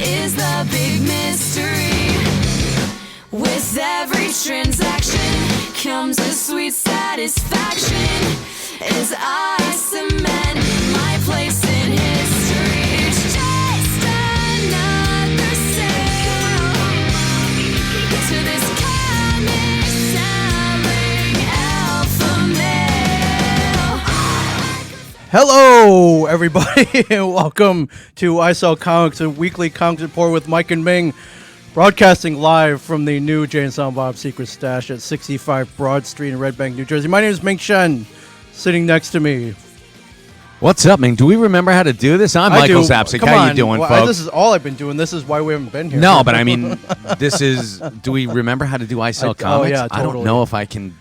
is the big mystery. With every transaction comes a sweet satisfaction as I cement my place in history. It's just another sale to this comic selling alpha male. Hello, everybody, and welcome to I Sell Comics, a weekly comics report with Mike and Ming, broadcasting live from the new Jay and Silent Bob Secret Stash at 65 Broad Street in Red Bank, New Jersey. My name is Ming Shen, sitting next to me. What's up, Ming? Do we remember how to do this? I'm Michael Zapsik. Come How on. you doing, Well, folks? This is all I've been doing. This is why we haven't been here. No, but I mean, this is... Do we remember how to do I Sell Comics? yeah, I don't totally. know if I can...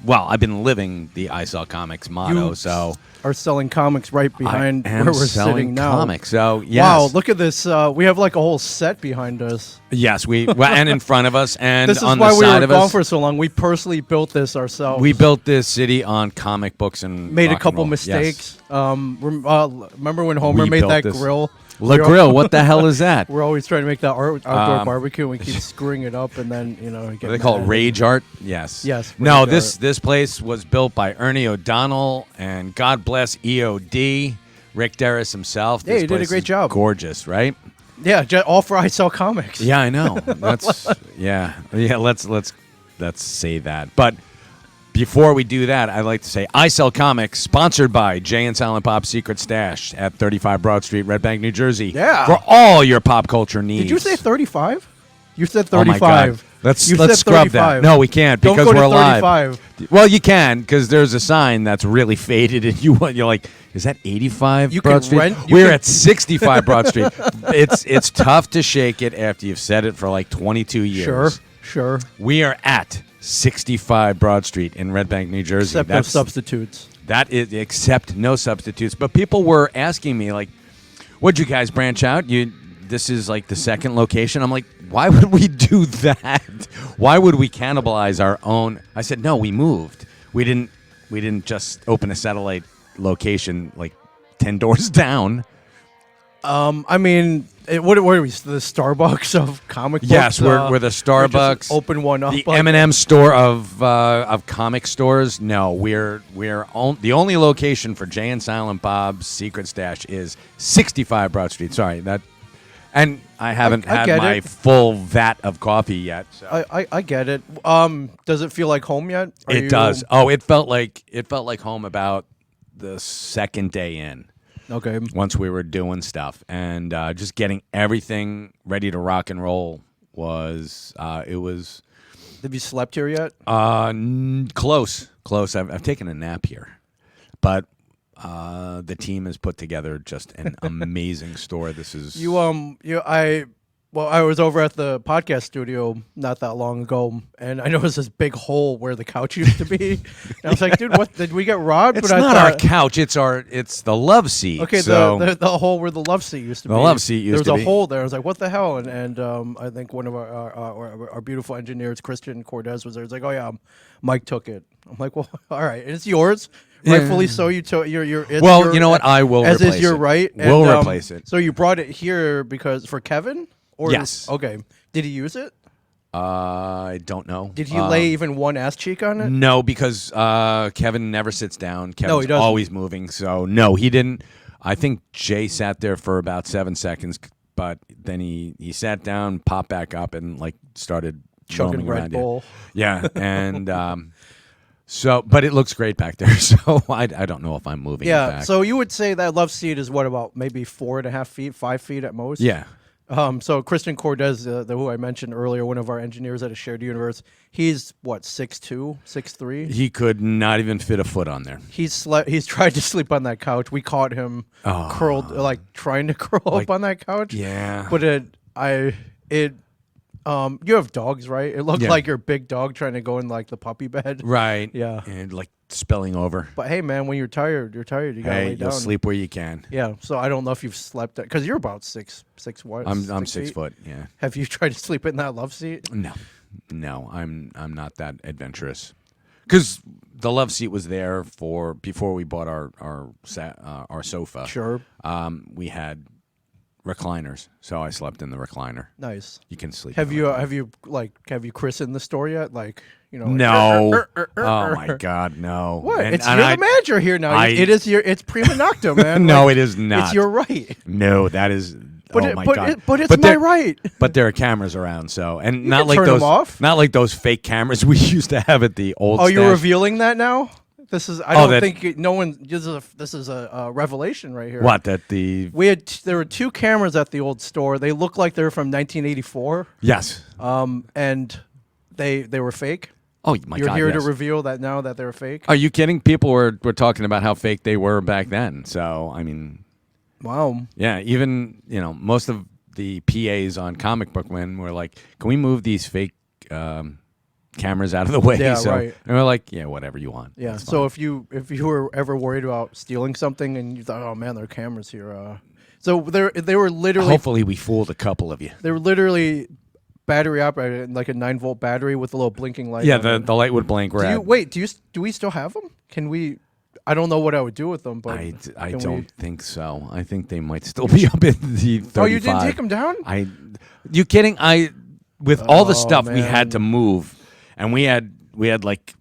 Well, I've been living the I Sell Comics motto, You so... are selling comics right behind I am where we're selling sitting now. comics, so yes. Wow, look at this. We have like a whole set behind us. Yes, and in front of us, and This is on why the we side were of gone us. for so long. We personally built this ourselves. We built this city on comic books and made a rock and couple roll. mistakes. Yes. Remember when Homer We made built that this. grill? La Grill, what the hell is that? We're always trying to make that outdoor barbecue, and we keep screwing it up, and then get What do they call it? mad. Rage art? Yes. Yes, No, Rage this place was built by Ernie O'Donnell, and God bless EOD, Rick Derris himself. Yeah, This he did a place great is job. Gorgeous, right? Yeah, all for I Sell Comics. Yeah, I know. That's yeah. Let's say that. But before we do that, I'd like to say I Sell Comics, sponsored by Jay and Silent Bob Secret Stash at 35 Broad Street, Red Bank, New Jersey. Yeah. For all your pop culture needs. Did you say 35? You said Oh 35. my God. Let's You said scrub 35. that. No, we can't Don't because go to we're live. 35. Well, you can because there's a sign that's really faded, and you're like, is that 85 You Broad can Street? rent- you We're can- at 65 Broad Street. It's tough to shake it after you've said it for like 22 years. Sure. We are at 65 Broad Street in Red Bank, New Jersey. Except no substitutes. That is except no substitutes. But people were asking me like, "Would you guys branch out? This is like the second location." I'm like, "Why would we do that? Why would we cannibalize our own?" I said, "No, we moved. We didn't just open a satellite location like 10 doors down." I mean, what are we? The Starbucks of comic books? Yes, we're the we just Starbucks. open one up. The like- M&M store of comic stores. No, we're the only location for Jay and Silent Bob's Secret Stash is 65 Broad Street. Sorry, that, and I haven't I had get my it. full vat of coffee yet. So. I get it. Does it feel like home yet? It does. Oh, it felt like home about the second day in. Okay. Once we were doing stuff and just getting everything ready to rock and roll was it was. Have you slept here yet? Close. I've taken a nap here, but the team has put together just an amazing store. This is I was over at the podcast studio not that long ago, and I noticed this big hole where the couch used to be. And I was like, dude, what did we get robbed? It's but not I our thought, couch. It's the love seat. Okay, so the hole where the love seat used to be. The love seat used there was to a be. hole there. I was like, what the hell? And I think one of our beautiful engineers, Christian Cortez, was there. He's like, oh yeah, Mike took it. I'm like, well, all right, and it's yours. Yeah. Rightfully so. You took your. Well, you know what? I will as replace is your it. right. We'll And, replace it. So you brought it here because for Kevin? Or Yes. Okay. Did he use it? I don't know. Did he lay even one ass cheek on it? No, because Kevin never sits down. Kevin's he doesn't. always moving. So no, he didn't. I think Jay sat there for about 7 seconds, but then he sat down, popped back up, and like started Chugging roaming Red around. Bull. Yeah, and so, but it looks great back there. So I don't know if I'm moving. it Yeah. back. So you would say that love seat is what, about maybe 4.5 feet, 5 feet at most? yeah. So Christian Cortez, who I mentioned earlier, one of our engineers at a shared universe, he's what, 6'2", 6'3"? He could not even fit a foot on there. He's tried to sleep on that couch. We caught him curled, like trying to curl Like, up on that couch. Yeah. But you have dogs, right? It looked Yeah. like your big dog trying to go in like the puppy bed. Right. Yeah. And like spilling over. But hey, man, when you're tired. You gotta lay Hey, down. you'll sleep where you can. Yeah. So I don't know if you've slept because you're about six what? I'm 6 feet? foot. Yeah. Have you tried to sleep in that love seat? No, I'm not that adventurous. Because the love seat was there before we bought our sofa. Sure. We had recliners, so I slept in the recliner. Nice. You can sleep. Have in you the recliner. have you christened the store yet? Like, No. Oh my God, no. What? And- It's and you're I- the manager here now. I- It's prima nocta, man. No, Like, it is not. It's your right. No, that is. But oh my but God. but it's my there- right. But there are cameras around, so and not can like turn 'em those. off. Not like those fake cameras we used to have at the old. Oh, you're stash. revealing that now? This is. I Oh, don't that- think no one. This is a revelation right here. What that the There were 2 cameras at the old store. They look like they're from 1984. yes. And they were fake. Oh my You're God. here yes. to reveal that now that they're fake. Are you kidding? People were talking about how fake they were back then. So I mean, Wow. yeah, even most of the PAs on Comic Book Men were like, "Can we move these fake cameras out of the way?" Yeah, so, right. And we're like, "Yeah, whatever you want." Yeah. That's So fine." if you were ever worried about stealing something and you thought, oh man, there are cameras here. So they were literally hopefully we fooled a couple of you. they were literally battery operated, like a 9-volt battery with a little blinking light. Yeah, on the it. light would blink red. Do we still have them? Can we? I don't know what I would do with them, but I can don't we- think so. I think they might still be up in the 35. Oh, you didn't take them down? You kidding? With all the Oh, stuff we man. had to move, and we had like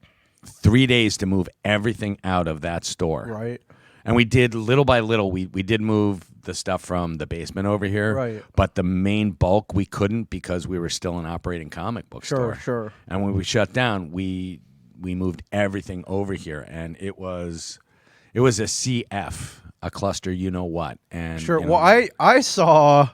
3 days to move everything out of that store. Right. And we did little by little. We did move the stuff from the basement over here. Right. But the main bulk we couldn't because we were still an operating comic book store. Sure. And when we shut down, we moved everything over here, and it was a CF, a cluster, you know what? And Sure. you know, Well, I saw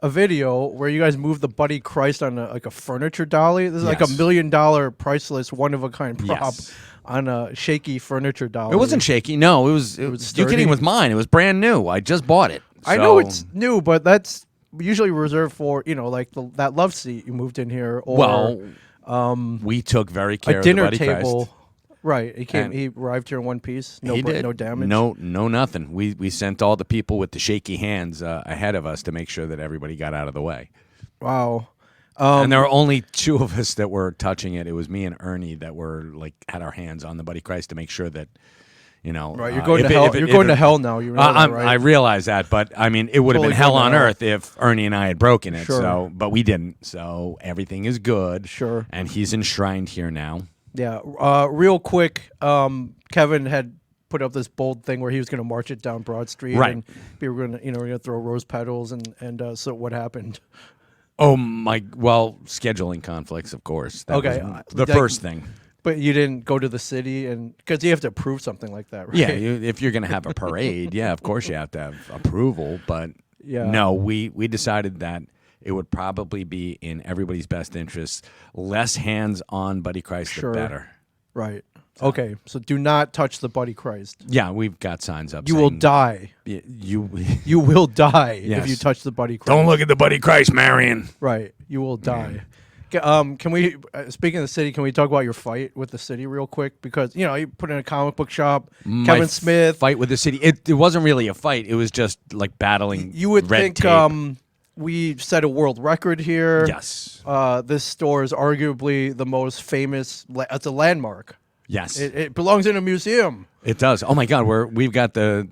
a video where you guys moved the Buddy Christ on a furniture dolly. This is like Yes. $1 million priceless, one of a kind prop Yes. on a shaky furniture dolly. It wasn't shaky. No, it was. was You sturdy. kidding with mine? It was brand new. I just bought it. I know So- it's new, but that's usually reserved for like that love seat you moved in here, or well. We took very care a of the dinner Buddy table. Christ. Right. He came. And He arrived here in one piece. No, He did. no damage. No, nothing. We sent all the people with the shaky hands ahead of us to make sure that everybody got out of the way. Wow. And there were only 2 of us that were touching it. It was me and Ernie that were had our hands on the Buddy Christ to make sure that, Right. You're going to hell. You're going to hell now. You know that, right? I realize that, but I mean, it would have Totally been hell going on to hell. earth if Ernie and I had broken it. Sure. So, but we didn't. So everything is good. Sure. And he's enshrined here now. Yeah. Real quick, Kevin had put up this bold thing where he was going to march it down Broad Street, Right. and we were going to throw rose petals, and so what happened? Oh my! Well, scheduling conflicts, of course. That Okay, was the that- first thing. But you didn't go to the city, and because you have to approve something like that, right? Yeah, if you're going to have a parade, yeah, of course you have to have approval. But Yeah. no, we decided that it would probably be in everybody's best interest. Less hands on Buddy Christ, Sure. the better. Right. Okay. So do not touch the Buddy Christ. Yeah, we've got signs up. You will saying, die. You You will die Yes. if you touch the Buddy Christ. don't look at the Buddy Christ, Marion. Right. You will die. Can we, speaking of the city, can we talk about your fight with the city real quick? Because, you put in a comic book shop, My Kevin Smith. fight with the city. It wasn't really a fight. It was just like battling. You would red think tape. we set a world record here. Yes. This store is arguably the most famous. It's a landmark. Yes. It belongs in a museum. It does. Oh my God, we've got the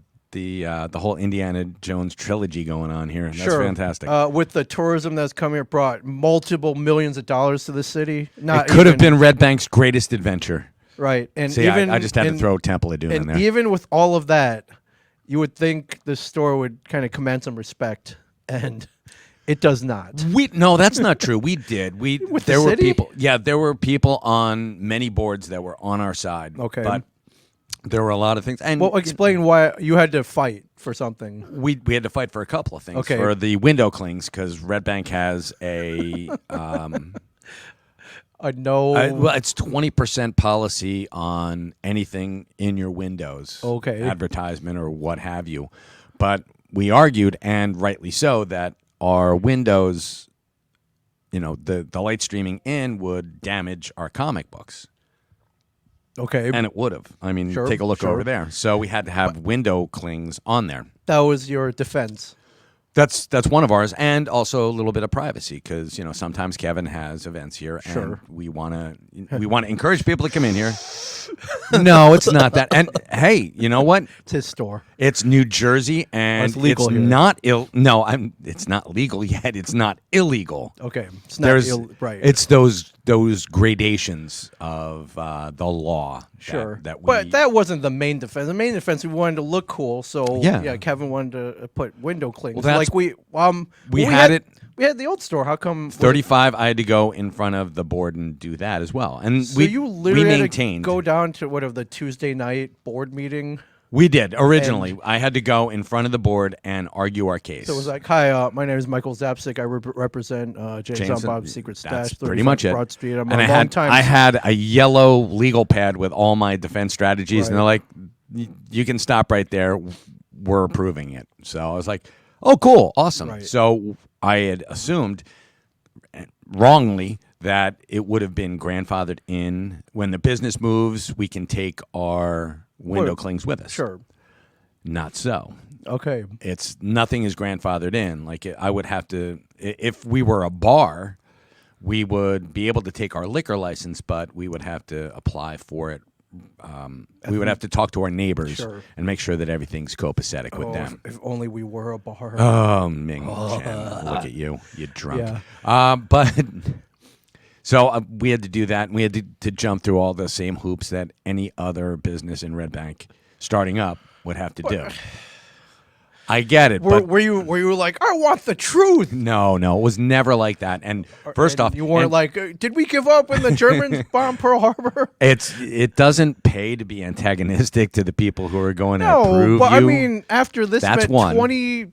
whole Indiana Jones trilogy going on here. That's Sure. fantastic. With the tourism that's come here, brought multiple millions of dollars to the city. It could have been Red Bank's greatest adventure. Right, and See, even I just had to and- throw Temple of Doom in And there. even with all of that, you would think the store would kind of command some respect, and it does not. No, that's not true. We did. With there the were city? people. Yeah, there were people on many boards that were on our side. Okay. but there were a lot of things. And Well, explain why you had to fight for something. we had to fight for a couple of things. Okay. For the window clings, because Red Bank has a No. well, it's 20% policy on anything in your windows. Okay. Advertisement or what have you. But we argued, and rightly so, that our windows, the light streaming in would damage our comic books. Okay, And it would have. I mean, Sure, take a look sure. over there. So we had to have window clings on there. that was your defense. That's one of ours, and also a little bit of privacy because sometimes Kevin has events here, and Sure. we want to encourage people to come in here. No, it's not that. And hey, you know what? It's his store. It's New Jersey, and it's legal here. not No, it's not legal yet. It's not illegal. Okay, it's not right. It's those gradations of the law. Sure, that we, but that wasn't the main defense. The main defense, we wanted to look cool, so Yeah. Kevin wanted to put window clings. Well, that's- like we had it. We had the old store. How come 35, I had to go in front of the board and do that as well. And So we you literally had to maintained. go down to the Tuesday night board meeting. We did originally. I had to go in front of the board and argue our case. So it was like, hi, my name is Michael Zapsik. I represent James and Bob's Secret That's Stash. pretty much it. Broad Street. I'm and a long time. I had a yellow legal pad with all my defense strategies, and they're like, "You can stop right there. We're approving it." So I was like, "Oh, cool, awesome." Right. So I had assumed wrongly that it would have been grandfathered in. When the business moves, we can take our window clings with us. Sure. Not so. Okay. It's nothing is grandfathered in. Like I would have to, if we were a bar, we would be able to take our liquor license, but we would have to apply for it. We would have to talk to our neighbors and make sure that everything's copacetic with them. If only we were a bar. Oh, Ming, Chen, look at you drunk. Yeah. But so we had to do that, and we had to jump through all the same hoops that any other business in Red Bank starting up would have to do. I get it. Were you like, I want the truth? No, it was never like that. And first off, you weren't like, did we give up when the Germans bombed Pearl Harbor? It doesn't pay to be antagonistic to the people who are going to No, approve but you. I mean, after this That's spent one. 20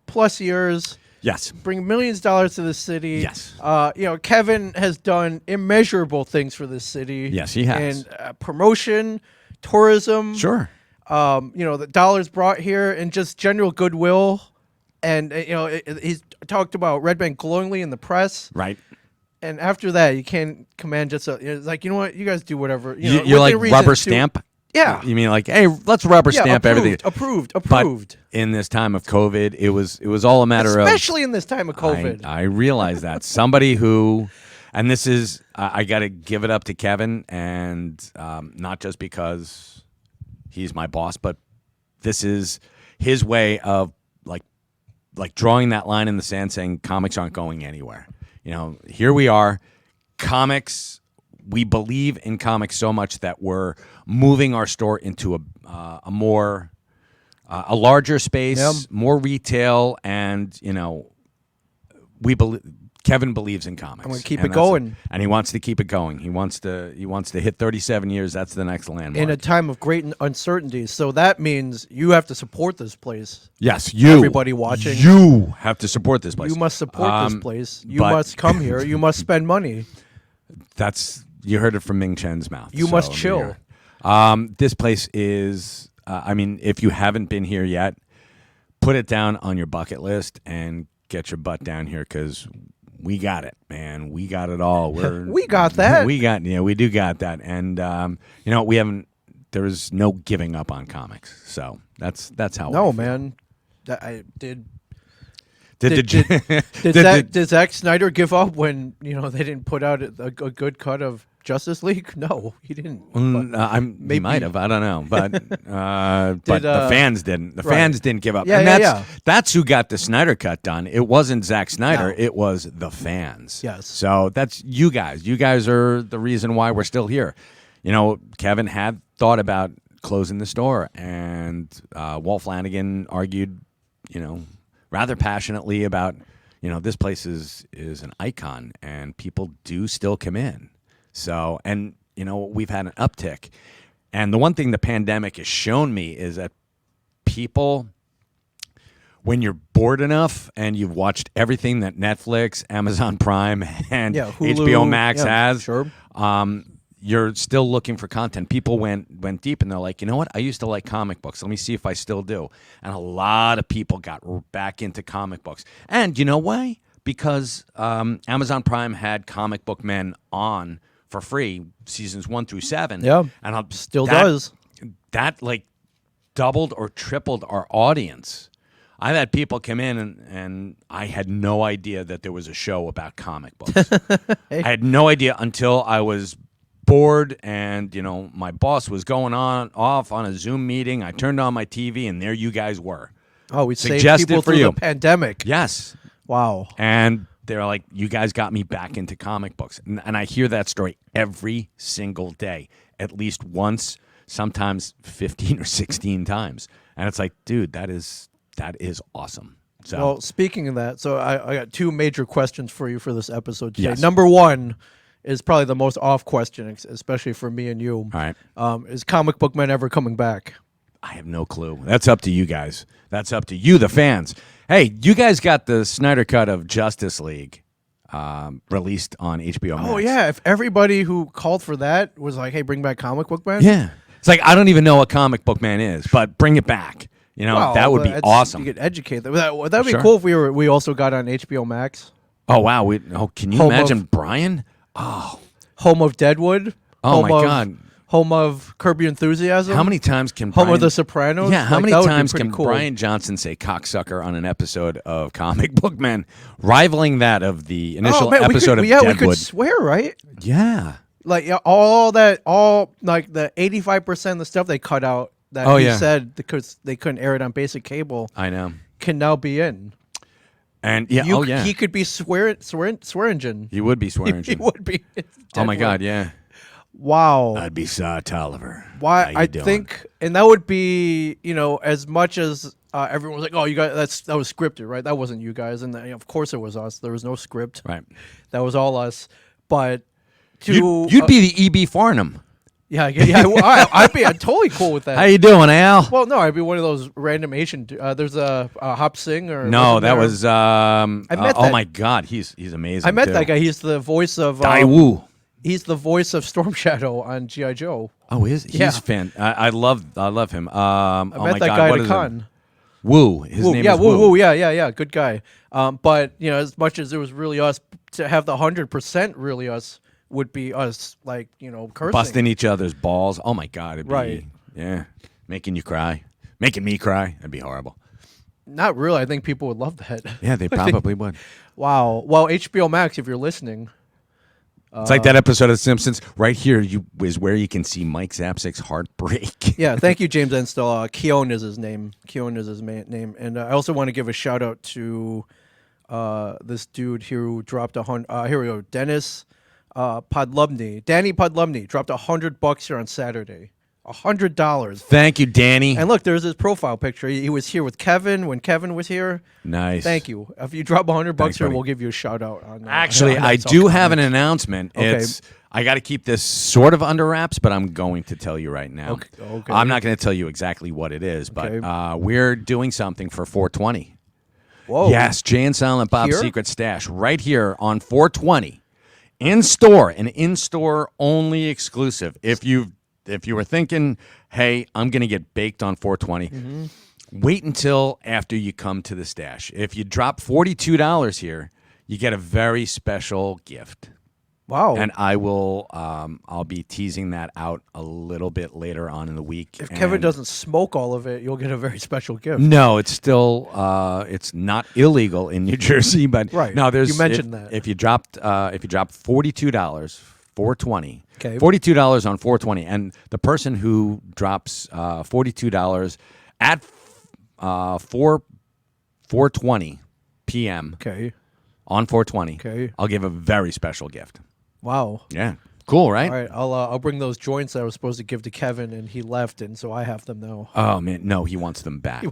plus years, Yes. bring millions of dollars to the city. Yes. Kevin has done immeasurable things for this city. Yes, he has. And promotion, tourism. Sure. The dollars brought here and just general goodwill. And, he's talked about Red Bank glowingly in the press. Right. And after that, you can't command just it's like, you know what, you guys do whatever. You're like rubber stamp? Yeah. You mean like, hey, let's rubber stamp everything. Approved. But in this time of COVID, it was all a matter especially in this time of COVID. I realize that. Somebody who, and this is, I got to give it up to Kevin, and not just because he's my boss, but this is his way of like drawing that line in the sand saying comics aren't going anywhere. Here we are, comics. We believe in comics so much that we're moving our store into a more a larger space, more retail, and we believe. Kevin believes in comics. I'm going to keep it going. And he wants to keep it going. He wants to hit 37 years. That's the next landmark. In a time of great uncertainty. So that means you have to support this place. Yes, you. Everybody watching. You have to support this place. You must support this place. You must come here. You must spend money. You heard it from Ming Chen's mouth. You must chill. This place is, if you haven't been here yet, put it down on your bucket list and get your butt down here because we got it, man. We got it all. We got that. We do got that. And we haven't. There is no giving up on comics. So that's how. No, I feel. man. I did. Did Zack Snyder give up when they didn't put out a good cut of Justice League? No, he didn't. He might have. I don't know, but the fans didn't. The fans didn't give up. Yeah, and that's who got the Snyder cut done. It wasn't Zack Snyder. No. It was the fans. Yes. So that's you guys. You guys are the reason why we're still here. Kevin had thought about closing the store, and Walt Flanagan argued, rather passionately about, this place is an icon and people do still come in. So, and, we've had an uptick. And the one thing the pandemic has shown me is that people, when you're bored enough and you've watched everything that Netflix, Amazon Prime, and Hulu, HBO Max has, sure. You're still looking for content. People went deep and they're like, you know what? I used to like comic books. Let me see if I still do. And a lot of people got back into comic books. And you know why? Because Amazon Prime had Comic Book Men on for free, seasons 1 through 7. Yeah, and still does. That doubled or tripled our audience. I've had people come in and I had no idea that there was a show about comic books. Hey. I had no idea until I was bored, and my boss was going off on a Zoom meeting. I turned on my TV, and there you guys were. Oh, we saved Suggested people for through you. the pandemic. Yes. Wow. And they're like, you guys got me back into comic books. And I hear that story every single day, at least once, sometimes 15 or 16 times. And it's like, dude, that is awesome. So, Well, speaking of that, so I got two major questions for you for this episode today. Yes. Number one is probably the most off question, especially for me and you. all right. Is Comic Book Man ever coming back? I have no clue. That's up to you guys. That's up to you, the fans. Hey, you guys got the Snyder Cut of Justice League released on HBO Max. Oh, yeah. If everybody who called for that was like, hey, bring back Comic Book Man? Yeah. It's like, I don't even know what Comic Book Man is, but bring it back. Well, that would be awesome. You could educate them. That'd be Sure. cool if we also got on HBO Max. Oh, wow. Can you Home imagine of- Brian? Home of Deadwood. Oh, home my of, God. Home of Curb Your Enthusiasm. How many times can Home Brian... of The Sopranos. Yeah, how Like, many that would be times pretty can cool. Brian Johnson say cocksucker on an episode of Comic Book Man, rivaling that of the initial episode of Deadwood? We could swear, right? Yeah. Like all like the 85% of the stuff they cut out that Oh, he yeah. said because they couldn't air it on basic cable I know. can now be in. And yeah, He could be swearingen. He would be swearing. He would be. in Oh my Deadwood. God, yeah. Wow. I'd be Saw Tolliver. Why How you I doing? think, and that would be, as much as everyone was like, "Oh, you guys, that was scripted, right?" That wasn't you guys, and of course it was us. There was no script. Right. That was all us. But to You'd be the E.B. Farnham. I'd be totally cool with that. How you doing, Al? Well, no, I'd be one of those random Asian. There's a Hop Sing or No, wasn't that there? was. met oh that- my God, he's amazing. I met too. that guy. He's the voice of Daewoo. He's the voice of Storm Shadow on G.I. Joe. Oh, he's Yeah. fan. I love him. I oh met my that God, guy what at a is con. it? Woo. His name is Woo, Woo, yeah, good guy. But as much as it was really us, to have the 100% really us would be us, like cursing. Busting each other's balls. Oh my God, it'd be Right. yeah, making you cry, making me cry. That'd be horrible. Not really. I think people would love that. Yeah, they probably would. Wow. Well, HBO Max, if you're listening. It's like that episode of Simpsons. Right here is where you can see Mike Zapsik's heartbreak. Yeah, thank you, James Enstall. Keown is his name. Keown is his name. And I also want to give a shout out to this dude here who dropped here we go, Dennis Podlubny. Danny Podlubny dropped $100 here on Saturday. $100. Thank you, Danny. And look, there's his profile picture. He was here with Kevin when Kevin was here. Nice. Thank you. If you drop $100 Thanks, here, buddy. we'll give you a shout out. On, Actually, on I Excel do have an Comics. announcement. Okay. I got to keep this sort of under wraps, but I'm going to tell you right now. Okay. I'm not going to tell you exactly what it is, but Okay. we're doing something for 420. Whoa. Yes, Jay and Silent Bob's Here? Secret Stash right here on 420 in store, an in-store only exclusive. If you were thinking, hey, I'm going to get baked on 420, wait until after you come to the stash. If you drop $42 here, you get a very special gift. Wow. And I will, I'll be teasing that out a little bit later on in the week. If Kevin And- doesn't smoke all of it, you'll get a very special gift. No, it's still, it's not illegal in New Jersey, but Right. no, there's You mentioned that. If you dropped $42, 420, Okay. $42 on 420, and the person who drops $42 at 4:20 p.m. Okay. on 420, Okay. I'll give a very special gift. Wow. Yeah, cool, right? All right. I'll bring those joints that I was supposed to give to Kevin, and he left, and so I have them now. Oh man, no, he wants them back.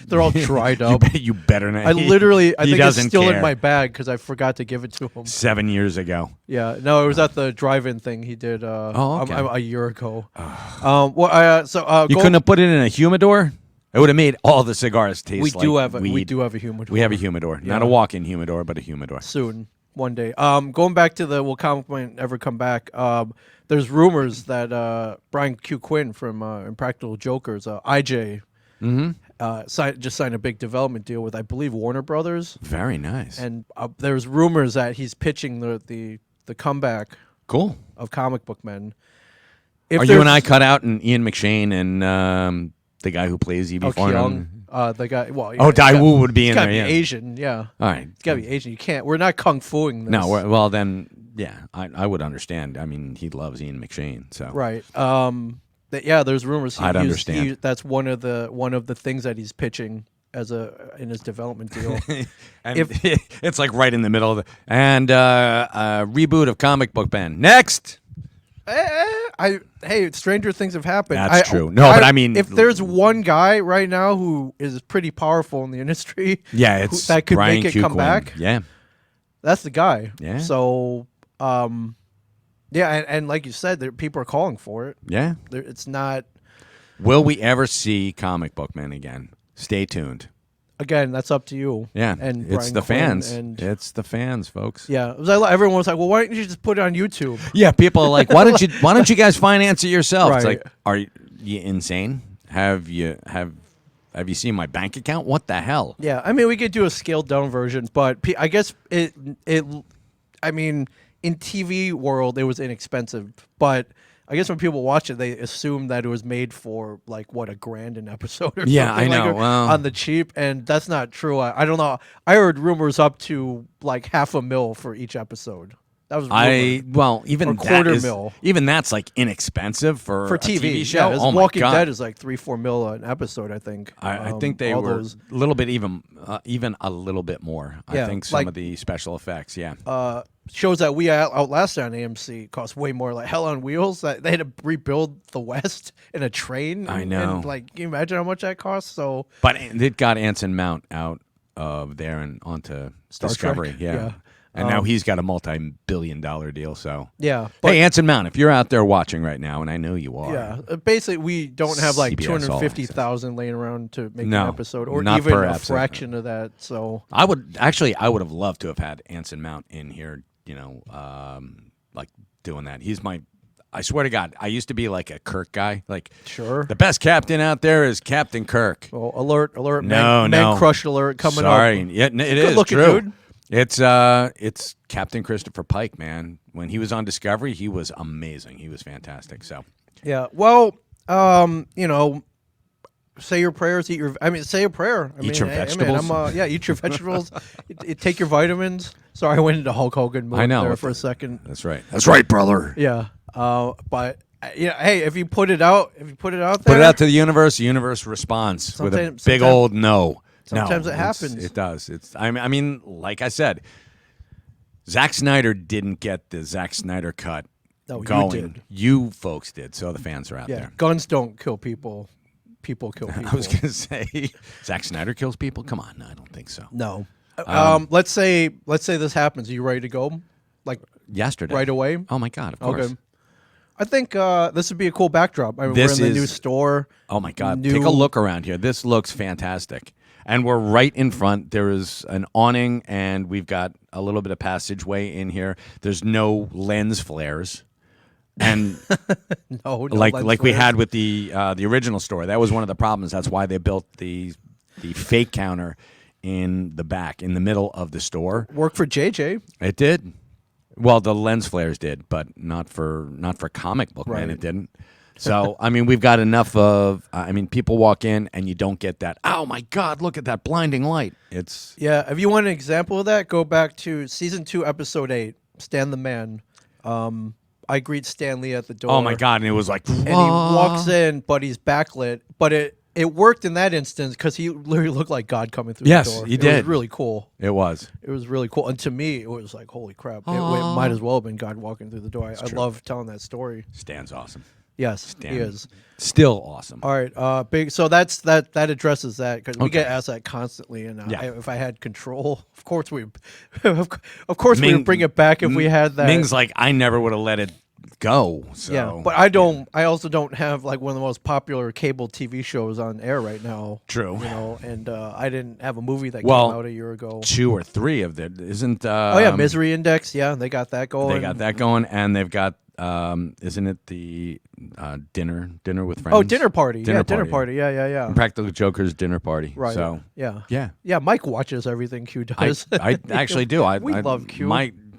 They're all dried You, up. you better not. I think it's doesn't still care. in my bag because I forgot to give it to him. 7 years ago. Yeah, no, it was at the drive-in thing he did okay. a year ago. You Go- couldn't have put it in a humidor? It would have made all the cigars taste we like do have a weed. humidor. We have a humidor. Not a walk-in humidor, but a humidor. Soon, one day. Going back to the will Comic Man ever come back? There's rumors that Brian Q. Quinn from Impractical Jokers, IJ, just signed a big development deal with, I believe, Warner Brothers. Very nice. And there's rumors that he's pitching the comeback Cool. of Comic Book Men. Are you and I cut out and Ian McShane and the guy who plays E.B. Farnham? The guy. Well, Oh, Daewoo would be in He's got there, to yeah. be Asian, yeah. All right. He's got to be Asian. You can't. We're not kung fuing this. No, well then yeah, I would understand. I mean, he loves Ian McShane, so Right. Yeah, there's rumors. I'd understand. That's one of the things that he's pitching in his development deal. And it's like right in the middle of and reboot of Comic Book Ben. Next. Hey, stranger things have happened. That's true. No, but I mean, if there's one guy right now who is pretty powerful in the industry, yeah, it's that could Brian make it Q. come Quinn. back. Yeah, that's the guy. Yeah. So, yeah, and like you said, people are calling for it. yeah. It's not. Will we ever see Comic Book Man again? Stay tuned. Again, that's up to you. Yeah, and it's Brian the Quinn fans. And It's the fans, folks. yeah, it was like, everyone was like, "Well, why don't you just put it on YouTube?" Yeah, people are like, why don't you guys finance it yourself? It's Right. like, are you insane? Have you seen my bank account? What the hell? Yeah, I mean, we could do a scaled down version, but I guess I mean, in TV world, it was inexpensive, but I guess when people watch it, they assume that it was made for like what, $1,000 an episode or Yeah, something I know. like, Well, on the cheap, and that's not true. I don't know. I heard rumors up to like $500,000 for each episode. That was rumored. even Or that $250,000. even that's like inexpensive for For a TV. TV show. Yeah, Oh my Walking God. Dead is like $3-4 million an episode, I think. I think they all were those, a little bit even a little bit more. I Yeah, think some like- of the special effects. Yeah. shows that we outlasted on AMC cost way more. Like Hell on Wheels, that they had to rebuild the West in a train. I know. And like, can you imagine how much that costs? So But it got Anson Mount out of there and onto Star Discovery. Trek, Yeah. yeah. And now he's got a multi-billion-dollar deal. So yeah, but hey, Anson Mount, if you're out there watching right now, and I know you are, yeah, basically we don't have like CBS All 250,000 laying around to make No, an episode, or not even per a episode. fraction of that. So I would have loved to have had Anson Mount in here. You know, like doing that. He's my. I swear to God, I used to be like a Kirk guy. Like, sure. the best captain out there is Captain Kirk. Well, alert! No, man crush alert coming Sorry. up. Yeah, it is good-looking true. dude. It's Captain Christopher Pike, man. When he was on Discovery, he was amazing. He was fantastic. So Yeah. Well, you know, say your prayers. Say a prayer. Eat your vegetables. Eat your vegetables. Take your vitamins. Sorry, I went into Hulk Hogan mode I know. there for a second. That's right. That's right, brother. Yeah. But hey, if you put it out there, Put it out to the universe responds with a big old no. Sometimes No, it happens. It does. I mean, like I said, Zack Snyder didn't get the Zack Snyder cut No, going. you did. You folks did. So the fans are out Yeah, there. guns don't kill people. People kill people. I was going to say, Zack Snyder kills people? Come on. No, I don't think so. No. Let's say this happens. Are you ready to go? Like Yesterday. right away? Oh, my God. Of course. Okay. I think this would be a cool backdrop. I mean, This we're in the new is- store. Oh, my God. Take a look around here. This looks fantastic. And we're right in front. There is an awning, and we've got a little bit of passageway in here. There's no lens flares. And No, like lens we flares. had with the original store. That was one of the problems. That's why they built the fake counter in the back, in the middle of the store. Work for JJ. It did. Well, the lens flares did, but not for Comic Book Man. Right. It didn't. So I mean, we've got enough of. I mean, people walk in and you don't get that. Oh my God! Look at that blinding light. It's Yeah, if you want an example of that, go back to season 2, episode 8. Stan the Man. I greet Stanley at the door. oh my God! And it was like, And he walks in, but he's backlit. But it worked in that instance because he literally looked like God coming through Yes, the door. he It did. was really cool. It was. It was really cool. And to me, it was like, holy crap. It might as well have been God walking through the door. I true. love telling that story. Stan's awesome. Yes, he Stan. is. Still awesome. All right, big. So that addresses that because we Okay. get asked that constantly. And Yeah. if I had control, of course we would Ming- bring it back if we had that. Ming's like, I never would have let it go. So. Yeah, but I don't. I also don't have like one of the most popular cable TV shows on air right now. True. You know, and I didn't have a movie that Well, came out a year ago. 2 or 3 of them isn't. Oh yeah, Misery Index. Yeah, they got that going. They got that going, and they've got. Isn't it the dinner with friends? Oh, dinner party. Dinner Dinner party. party. Yeah. Practical Joker's dinner party. Right. So Yeah. yeah, Mike watches everything Q I does. actually do. I love Q.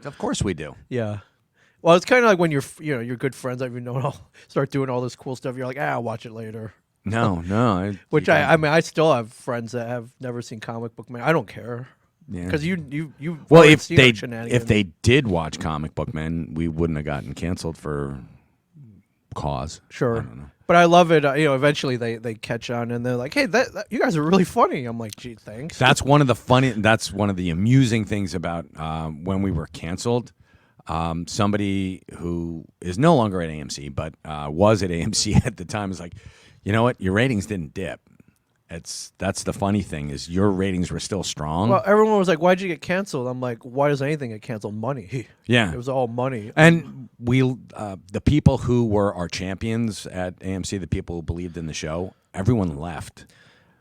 Of course we do. Yeah. Well, it's kind of like when you're good friends that you know all start doing all this cool stuff. You're like, I'll watch it later. No. Which I mean, I still have friends that have never seen Comic Book Man. I don't care, Yeah. Because you Well, already if seen our they shenanigans. did watch Comic Book Men, we wouldn't have gotten canceled for cause. Sure. I don't know. But I love it. Eventually they catch on and they're like, "Hey, that you guys are really funny." I'm like, "Gee, thanks." That's one of the amusing things about when we were canceled. Somebody who is no longer at AMC, but was at AMC at the time, is like, you know what? Your ratings didn't dip. That's the funny thing, is your ratings were still strong. Well, everyone was like, "Why'd you get canceled?" I'm like, "Why does anything get canceled? Money." Yeah. It was all money. And the people who were our champions at AMC, the people who believed in the show, everyone left.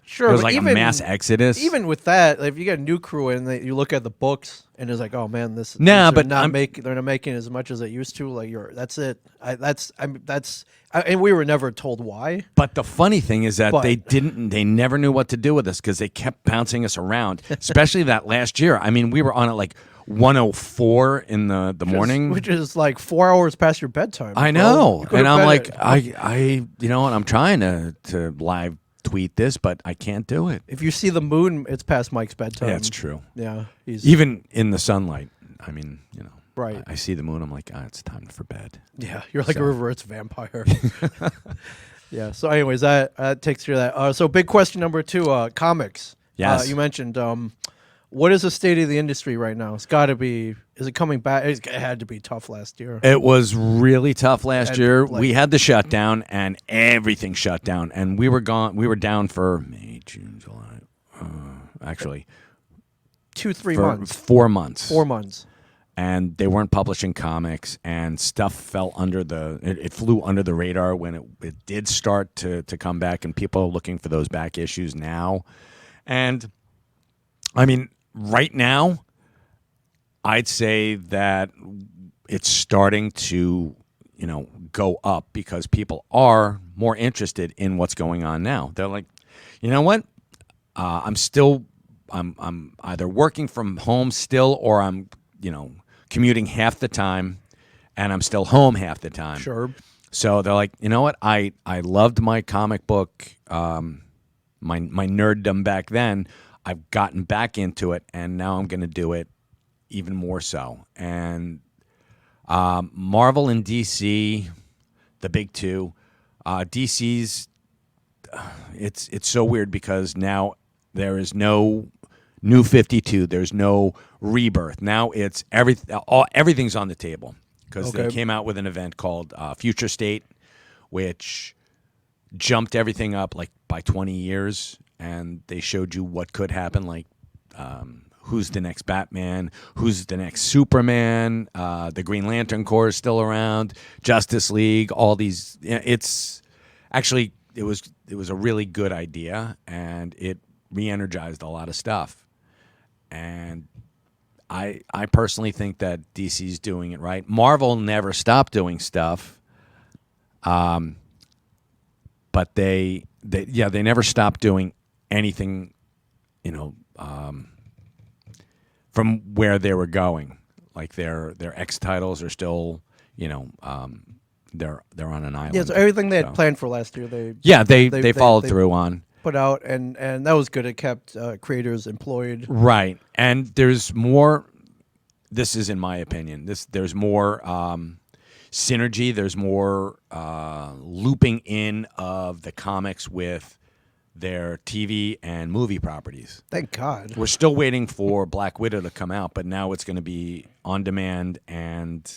Sure, It was but like a mass exodus. Even with that, like, if you get a new crew and you look at the books and it's like, "Oh man, they're but not making as much as they used to." Like, that's it. And we were never told why. But the funny thing is that But- they never knew what to do with us because they kept bouncing us around, especially that last year. I mean, we were on at like 104 in the morning. Which is like 4 hours past your bedtime. I bro. know. You could've And I'm been like, at- I you know what? I'm trying to live tweet this, but I can't do it. if you see the moon, it's past Mike's bedtime. Yeah, it's true. Yeah, he's Even in the sunlight. I mean, right. I see the moon. I'm like, it's time for bed. Yeah, you're like So- a reverse vampire. Yeah. So, anyways, that takes care of that. So, big question number 2: comics. Yes. You mentioned. What is the state of the industry right now? It's got to be. Is it coming back? It had to be tough last year. It was really tough last And, year. like- We had the shutdown, and everything shut down, and we were gone. We were down for May, June, July. Actually, 2-3 for months. 4 months. 4 months. And they weren't publishing comics, and stuff fell under it flew under the radar when it did start to come back, and people are looking for those back issues now. And I mean, right now, I'd say that it's starting to, go up because people are more interested in what's going on now. They're like, you know what? I'm either working from home still, or I'm, commuting half the time, and I'm still home half the time. Sure. So they're like, you know what? I loved my comic book, my nerddom back then. I've gotten back into it, and now I'm going to do it even more so. And Marvel and DC, the big two. DC's, it's so weird because now there is no New 52. There's no rebirth. Now it's everything's on the table because they Okay. came out with an event called Future State, which jumped everything up like by 20 years, and they showed you what could happen, like who's the next Batman, who's the next Superman, the Green Lantern Corps is still around, Justice League, all these. It's actually it was a really good idea, and it re-energized a lot of stuff. And I personally think that DC's doing it right. Marvel never stopped doing stuff, but they never stopped doing anything, from where they were going. Like their X titles are still, they're on an island. Yeah. So everything they had So- planned for last year, they they followed through on. put out, and that was good. It kept creators employed. Right. And there's more, this is in my opinion, there's more synergy, there's more looping in of the comics with their TV and movie properties. Thank God. We're still waiting for Black Widow to come out, but now it's going to be on demand, and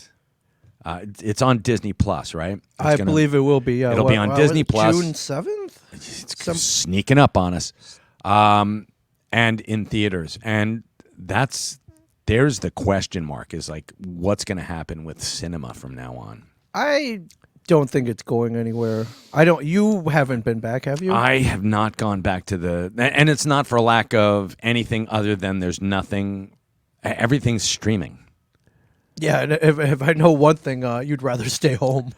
it's on Disney Plus, right? I believe it will be. It'll be on Disney Plus. June 7th. It's sneaking up on us, and in theaters. And there's the question mark, is like, what's going to happen with cinema from now on? I don't think it's going anywhere. You haven't been back, have you? I have not gone back to and it's not for lack of anything other than there's nothing, everything's streaming. Yeah, and if I know one thing, you'd rather stay home.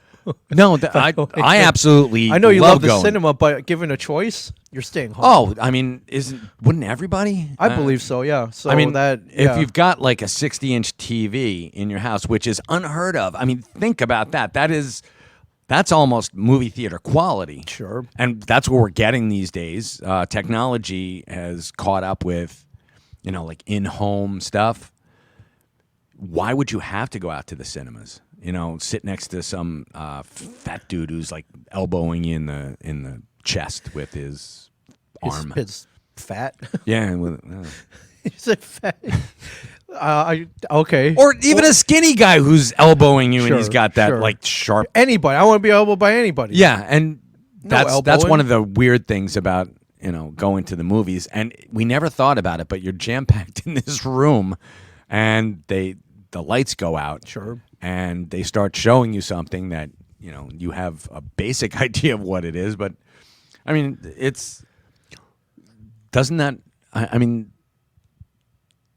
No, I absolutely I know you love the going. cinema, but given a choice, you're staying home. Oh, I mean, wouldn't everybody? I believe so. Yeah. So I mean, that if you've got like a 60-inch TV in your house, which is unheard of. I mean, think about that. That's almost movie theater quality. Sure. And that's what we're getting these days. Technology has caught up with like in-home stuff, why would you have to go out to the cinemas? Sit next to some fat dude who's like elbowing you in the chest with his arm. It's fat. Yeah. You said fat. Okay. Or even a skinny guy who's elbowing you and he's Sure, got that sure. like sharp. Anybody. I want to be elbowed by anybody. Yeah, and that's elbowing. one of the weird things about going to the movies, and we never thought about it, but you're jam packed in this room, and the lights go out, Sure. and they start showing you something that you have a basic idea of what it is, but I mean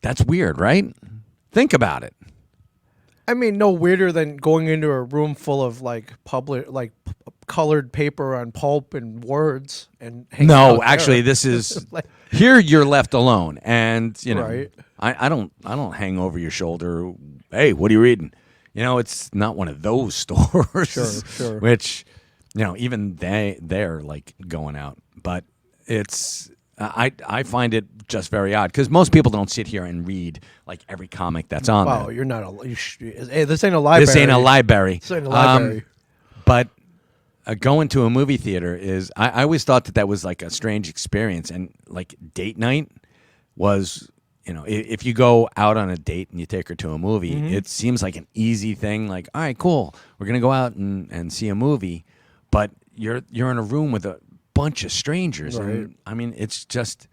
that's weird, right? Think about it. I mean, no weirder than going into a room full of like colored paper on pulp and words and hanging out No, there. actually, this is Like- here. You're left alone, and Right. I don't hang over your shoulder. Hey, what are you reading? It's not one of those stores. Sure. Which, even they're like going out, but it's. I find it just very odd because most people don't sit here and read like every comic that's on Wow, there. you're not hey, this ain't a library. This ain't a library. This ain't a library. But going to a movie theater is, I always thought that was like a strange experience. And like date night was, if you go out on a date and you take her to a movie, Mm-hmm. it seems like an easy thing. Like, all right, cool. We're going to go out and see a movie. But you're in a room with a bunch of strangers. Right. And I mean, it's just,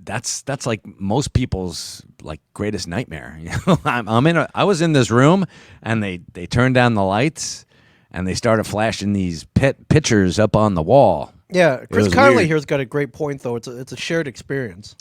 that's like most people's like greatest nightmare. I was in this room and they turned down the lights and they started flashing these pictures up on the wall. Yeah, Chris was Conley weird. here's got a great point though. It's a shared experience.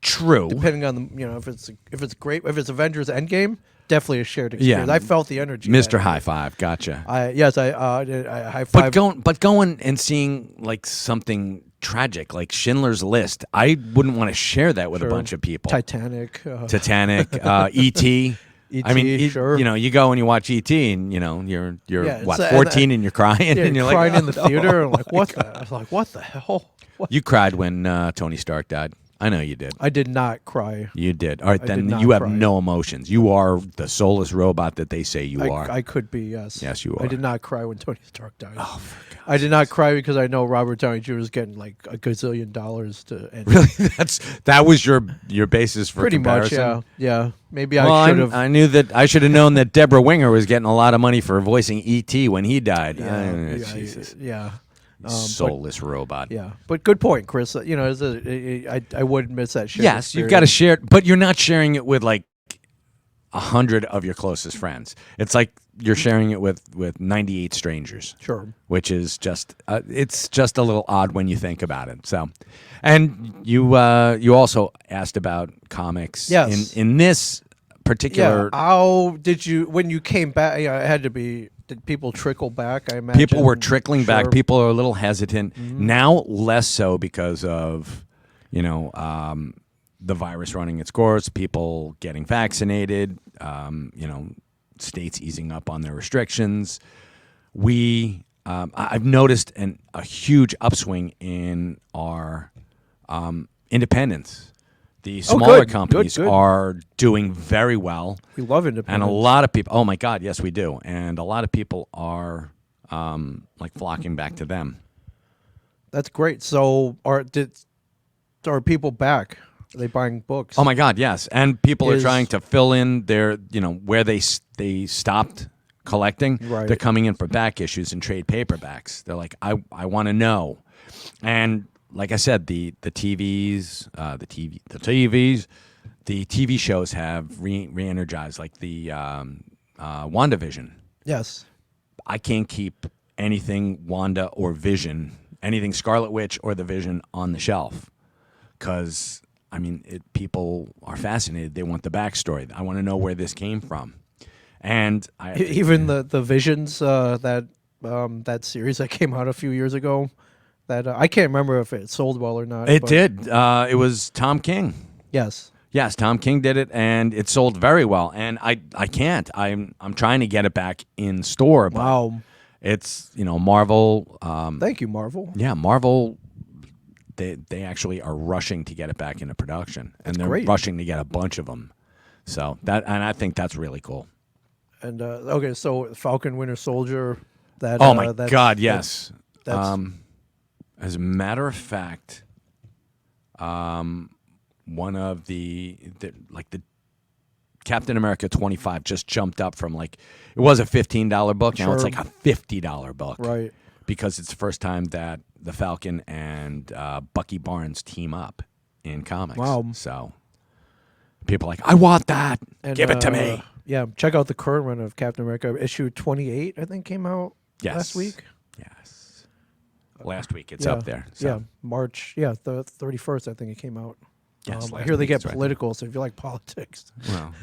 True. Depending on the if it's great, if it's Avengers Endgame, definitely a shared experience. Yeah. I felt the energy. Mr. that High day. Five, gotcha. I high five. But going and seeing like something tragic like Schindler's List, I wouldn't want to share that with a Sure. bunch of people. Titanic. Titanic, E.T. I mean, E.T., sure. you go and you watch E.T. and you're Yeah, what, it's, 14 and you're crying Yeah, and you're crying like, in the theater. I'm like, what the? I was like, what the hell? What? You cried when Tony Stark died. I know you did. I did not cry. You did. All right, I then did not you have cry. no emotions. You are the soulless robot that they say you are. I could be, yes. Yes, you I are. did not cry when Tony Stark died. Oh, for God's I did not cry because I know Robert Downey Jr. is getting like $1 gazillion to end. Really? That was your basis for Pretty much, comparison? yeah. Maybe Well, I should have. I knew that I should have known that Deborah Winger was getting a lot of money for voicing E.T. when he died. Jesus. Yeah. Soulless robot. Yeah, but good point, Chris. I would miss that shit. Yes, you've got to share it, but you're not sharing it with like 100 of your closest friends. It's like you're sharing it with 98 strangers. Sure. Which is just it's just a little odd when you think about it. So, and you also asked about comics. Yes. In this particular, Yeah. How did you when you came back? Yeah, it had to be. Did people trickle back? I imagine people were trickling back. Sure. People are a little hesitant Mm-hmm. now, less so because of the virus running its course, people getting vaccinated, states easing up on their restrictions. I've noticed a huge upswing in our independents. The smaller good. companies Good. are doing very well. We love And independence. a lot of people, oh my God, yes, we do. And a lot of people are like flocking back to them. That's great. So are people back? Are they buying books? Oh my God, yes. And people are Is- trying to fill in their, where they stopped collecting. Right. They're coming in for back issues and trade paperbacks. They're like, I want to know. And like I said, the TVs, the TV shows have re-energized, like the WandaVision. Yes. I can't keep anything Wanda or Vision, anything Scarlet Witch or the Vision on the shelf, because people are fascinated. They want the backstory. I want to know where this came from, and Even the Visions that series that came out a few years ago. That I can't remember if it sold well or not. it but did. It was Tom King. Yes. Yes, Tom King did it, and it sold very well. And I can't. I'm trying to get it back in store. But Wow. It's Marvel. Thank you, Marvel. Yeah, Marvel they actually are rushing to get it back into production, and they're great. rushing to get a bunch of them. So I think that's really cool. And okay, so Falcon Winter Soldier. That Oh my that's- God, yes. That's As a matter of fact, one of the Captain America 25 just jumped up from it was a $15 book. Now it's Sure. like a $50 book. right. Because it's the first time that the Falcon and Bucky Barnes team up in comics. Wow. So people are like, I want that. And, Give it to me. Yeah, check out the current run of Captain America. Issue 28, I think, came out Yes. last week. Yes. Last week. It's Yeah. up there. So. Yeah, March. Yeah, the 31st, I think it came out. Yes, I last hear they week, get that's right. political, so if you like politics, Well,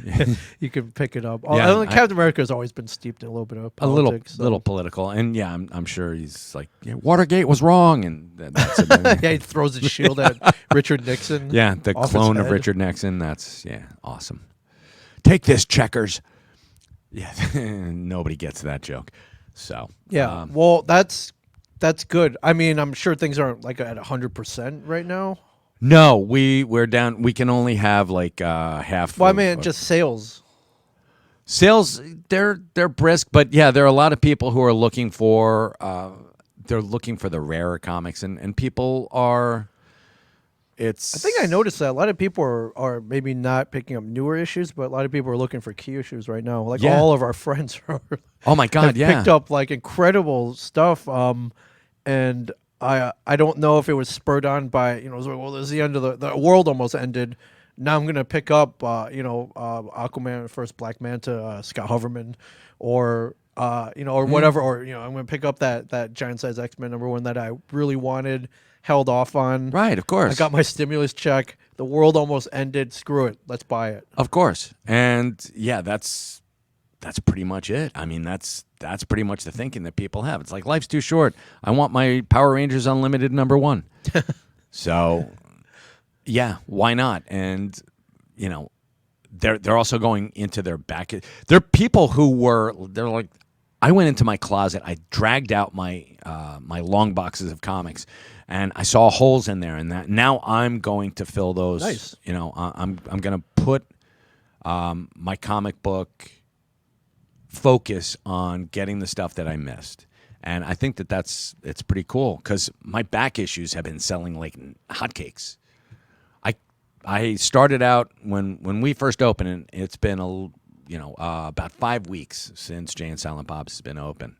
you can pick it up. Yeah, Although Captain America has always been steeped in a little bit of a little politics. so- little political. And yeah, I'm sure he's like, Watergate was wrong. And that's it. yeah, he throws his shield at Richard Nixon. Yeah, the off his clone of head. Richard Nixon. That's awesome. Take this, checkers. Yeah, nobody gets that joke. So Yeah, well, that's good. I mean, I'm sure things aren't like at 100% right now. no, we're down. We can only have half. Well, I of- mean, just sales. sales. They're brisk, but yeah, there are a lot of people who are looking for. They're looking for the rarer comics, and people are. It's. I think I noticed that a lot of people are maybe not picking up newer issues, but a lot of people are looking for key issues right now. Like Yeah. all of our friends are Oh my God! have Yeah. picked up like incredible stuff. And I don't know if it was spurred on by it was well, there's the end of the world almost ended. Now I'm gonna pick up Aquaman, first Black Manta, Scott Hoverman, or or whatever, or I'm gonna pick up that giant size X-Men #1 that I really wanted, held off on. Right. Of course. I got my stimulus check. The world almost ended. Screw it. Let's buy it. Of course. And yeah, that's pretty much it. I mean, that's pretty much the thinking that people have. It's like life's too short. I want my Power Rangers Unlimited #1. So, yeah, why not? And they're also going into their back. There are people they're like, I went into my closet. I dragged out my my long boxes of comics, and I saw holes in there. And that now I'm going to fill those. Nice. I'm going to put my comic book focus on getting the stuff that I missed. And I think it's pretty cool because my back issues have been selling like hotcakes. I started out when we first opened, and it's been about 5 weeks since Jay and Silent Bob's has been open.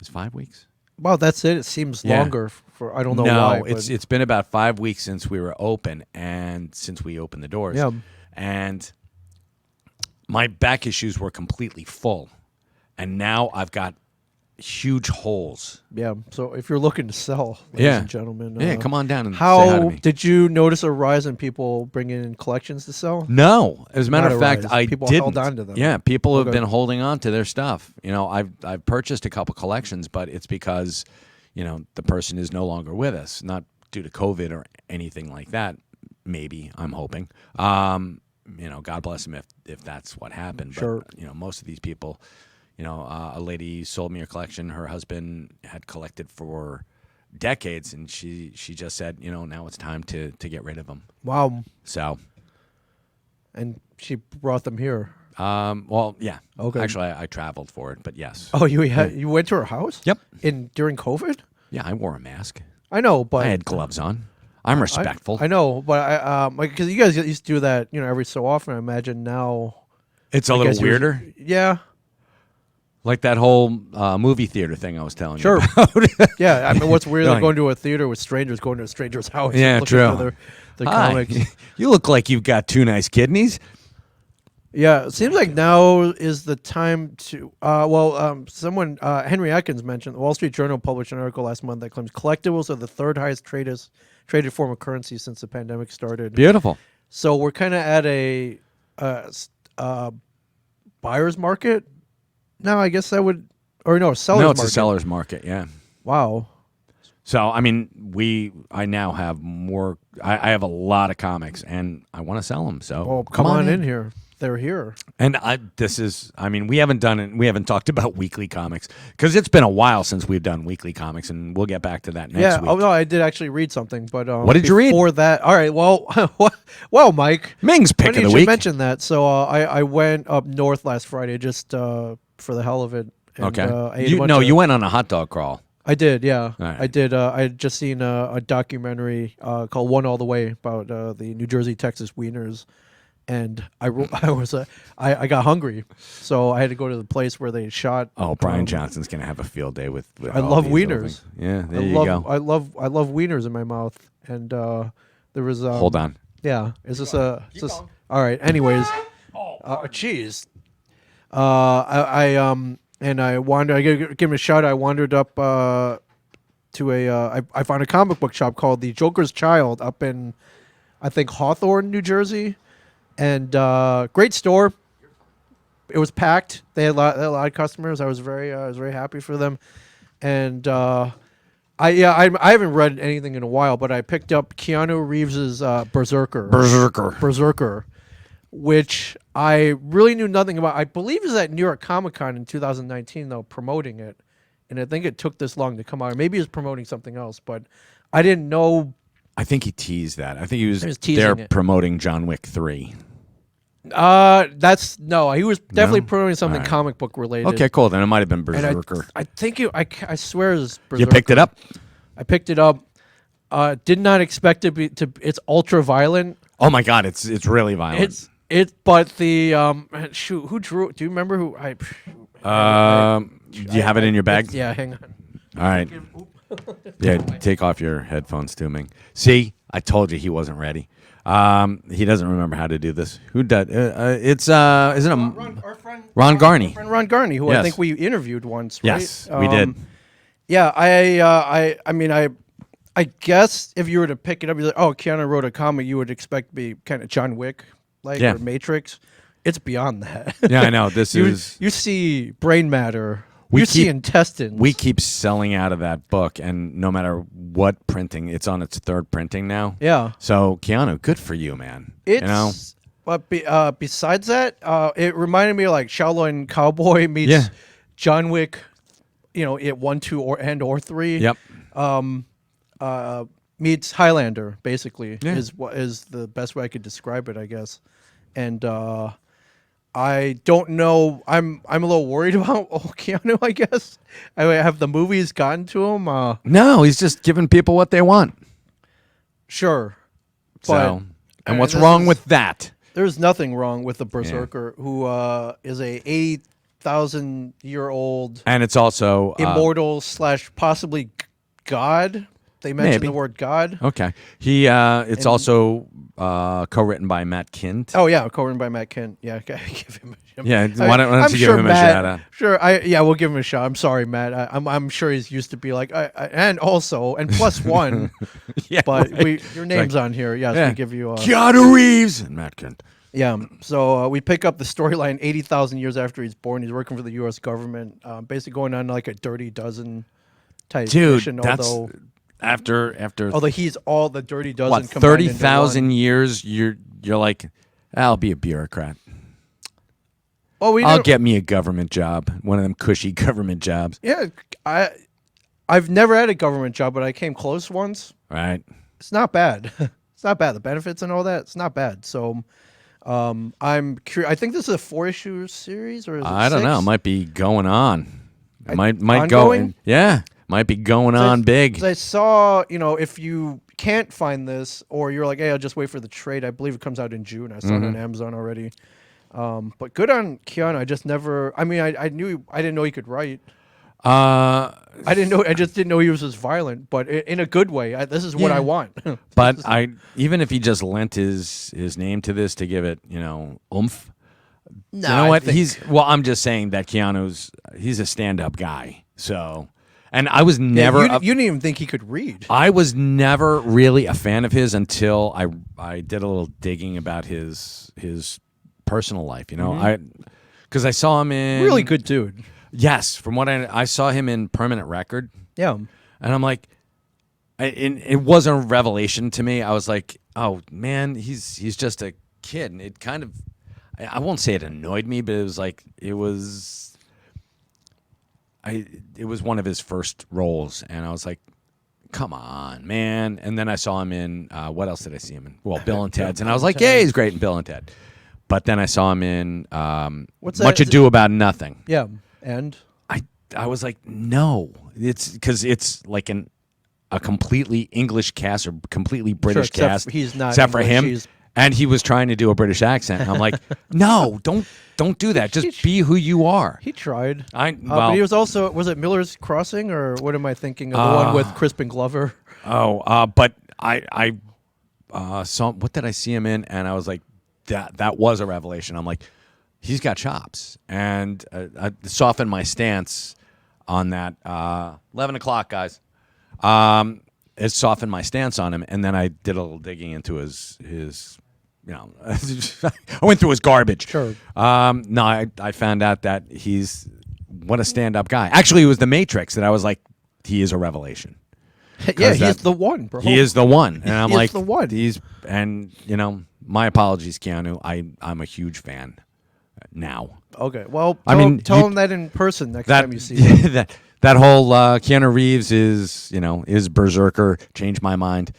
It's 5 weeks? Wow, that's it. It seems Yeah. longer for I don't know No, why. but- it's been about 5 weeks since we were open and since we opened the doors. Yeah. And my back issues were completely full. And now I've got huge holes. Yeah. So if you're looking to sell, ladies Yeah. and gentlemen, Yeah, come on down and say hi to How me. did you notice a rise in people bringing in collections to sell? No, as a matter Not of a fact, rise. I People didn't. held on to them. Yeah, people have Okay. been holding on to their stuff. I've purchased a couple collections, but it's because the person is no longer with us, not due to COVID or anything like that. Maybe I'm hoping. God bless him if that's what happened. Sure. But most of these people, a lady sold me a collection. Her husband had collected for decades, and she just said, now it's time to get rid of them. Wow. So. And she brought them here. Well, yeah. Okay. Actually, I traveled for it, but yes. Oh, you went to her house? Yep. During COVID? Yeah, I wore a mask. I know, but I had gloves on. I'm respectful. I know, but I because you guys used to do that, every so often. I imagine now. It's a I little guess yours- weirder, Yeah. like that whole movie theater thing I was telling Sure. you about. Yeah. I mean, what's weird than Going- going to a theater with strangers, going to a stranger's house? Yeah, looking true. for the Hi. comics. You look like you've got 2 nice kidneys. Yeah, it seems like now is the time to. Someone Henry Atkins mentioned the Wall Street Journal published an article last month that claims collectibles are the third highest traded form of currency since the pandemic started. Beautiful. So we're kind of at a buyer's market now. I guess that would, or no, seller's No, market. it's a seller's market. Yeah. Wow. So I mean, I now have more. I have a lot of comics, and I want to sell them. So Well, come on in here. they're here. And we haven't done it. We haven't talked about weekly comics because it's been a while since we've done weekly comics, and we'll get back to that next week. Oh no, I did actually read something, but what did you read? Before that, all right. Well, well, Mike, Ming's pick of the week. Mention that. So I went up north last Friday just for the hell of it. And, okay. You went on a hot dog crawl. I did, yeah. Right. I did. I had just seen a documentary called "One All the Way" about the New Jersey Texas Wieners. And I got hungry, so I had to go to the place where they shot. Oh, Brian Johnson's gonna have a field day with I love wieners. Yeah, there you go. I love wieners in my mouth, and there was. Hold on. Yeah, is this a? Is this, all right. Anyways, cheese. And I wandered. I give him a shout. I wandered up to I found a comic book shop called the Joker's Child up in, I think, Hawthorne, New Jersey. And great store. It was packed. They had a lot of customers. I was very happy for them. And I haven't read anything in a while, but I picked up Keanu Reeves's Berserker, which I really knew nothing about. I believe it was at New York Comic Con in 2019 though, promoting it, and I think it took this long to come out. Maybe he was promoting something else, but I didn't know. I think he teased that. I think he was teasing there it. promoting John Wick 3. He was definitely promoting something All right. comic book related. Okay, cool. Then it might have been And Berserker. I think I swear it was Berserker. You picked it up? I picked it up. Did not expect it it's ultra violent. Oh my God, it's really violent. But the shoot, who drew? Do you remember who? Do you have it in your bag? Yeah, hang on. All right. Yeah, take off your headphones, too, Ming. See, I told you he wasn't ready. He doesn't remember how to do this. Who does? It's isn't it our friend Ron Garney? Friend Ron Garney, who Yes. I think we interviewed once. Right? Yes, we did. Yeah, I guess if you were to pick it up, you're like, oh, Keanu wrote a comic, you would expect to be kind of John Wick, Yeah. or Matrix. It's beyond that. Yeah, I know. This is. You see brain matter. We see keep- intestines. We keep selling out of that book, and no matter what printing, it's on its third printing now. Yeah. So Keanu, good for you, man. It's but besides that, it reminded me of like Shaolin Cowboy meets John Wick. It 1, 2, or 3. Yep. Meets Highlander. Basically, Yeah. is the best way I could describe it, I guess. And I don't know. I'm a little worried about Keanu. I guess have the movies gotten to him? No, he's just giving people what they want. Sure. So, and what's this wrong is- with that? There's nothing wrong with the Berserker, who is a 80,000-year-old And it's also immortal / possibly god. They mentioned Maybe. the word god. Okay. It's also co-written by Matt Kint. Oh yeah, co-written by Matt Kent. Yeah, give him. Yeah, why don't you give him a Matt, shout out? Sure, we'll give him a shot. I'm sorry, Matt. I'm sure he's used to be like, and plus one. Yeah, But right. your name's on here. Yes, Yeah. we give you. Keanu Reeves and Matt Kint. Yeah, so we pick up the storyline 80,000 years after he's born. He's working for the U.S. government, basically going on like a Dirty Dozen type Dude, mission. that's Although he's all the Dirty Dozen. what, combined into 30,000 one. years you're like, I'll be a bureaucrat. Well, I'll get me a government job, one of them cushy government jobs. Yeah, I've never had a government job, but I came close once. Right. It's not bad. It's not bad. The benefits and all that, it's not bad. So I'm curious. I think this is a 4-issue series, or is it I don't know. It 6? might be going on. It might go. Ongoing? Might be going on big. 'Cause I saw, if you can't find this, or you're like, hey, I'll just wait for the trade. I believe it comes out in June. I saw it on Amazon already. But good on Keanu. I just never. I mean, I didn't know he could write. I just didn't know he was as violent, but in a good way. This is what Yeah. I want. But even if he just lent his name to this to give it, oomph. No, you know what? I'm just saying that he's a stand-up guy. So, and I was never. You didn't even think he could read. I was never really a fan of his until I did a little digging about his personal life. Because I saw him in Really good dude. Yes, from what I saw him in Permanent Record. Yeah. And I'm like, it wasn't a revelation to me. I was like, oh man, he's just a kid, and it kind of, I won't say it annoyed me, but it was like it was one of his first roles, and I was like, come on, man. And then I saw him in what else did I see him in? Well, Bill and Ted's, and I was like, yeah, he's great in Bill and Ted. But then I saw him in What's that? Much Ado About Nothing. Yeah, and I was like, no, it's because it's like a completely English cast or completely British except cast. he's not except for English, him. he's- And he was trying to do a British accent. And I'm like, no, don't do that. Just be who you are. he tried. Well, But he was also, was it Miller's Crossing, or what am I thinking of? The one with Crispin Glover? But I saw, what did I see him in? And I was like, that was a revelation. I'm like, he's got chops. And I softened my stance on that. 11 o'clock, guys. It softened my stance on him. And then I did a little digging into his I went through his garbage. Sure. No, I found out that what a stand-up guy. Actually, it was The Matrix that I was like, he is a revelation. Yeah, he's the one, bro. He is the one, and I'm He is like, the one. My apologies, Keanu. I'm a huge fan now. Okay, well, you- tell him that in person next time you see him. that whole Keanu Reeves is Berserker. Changed my mind.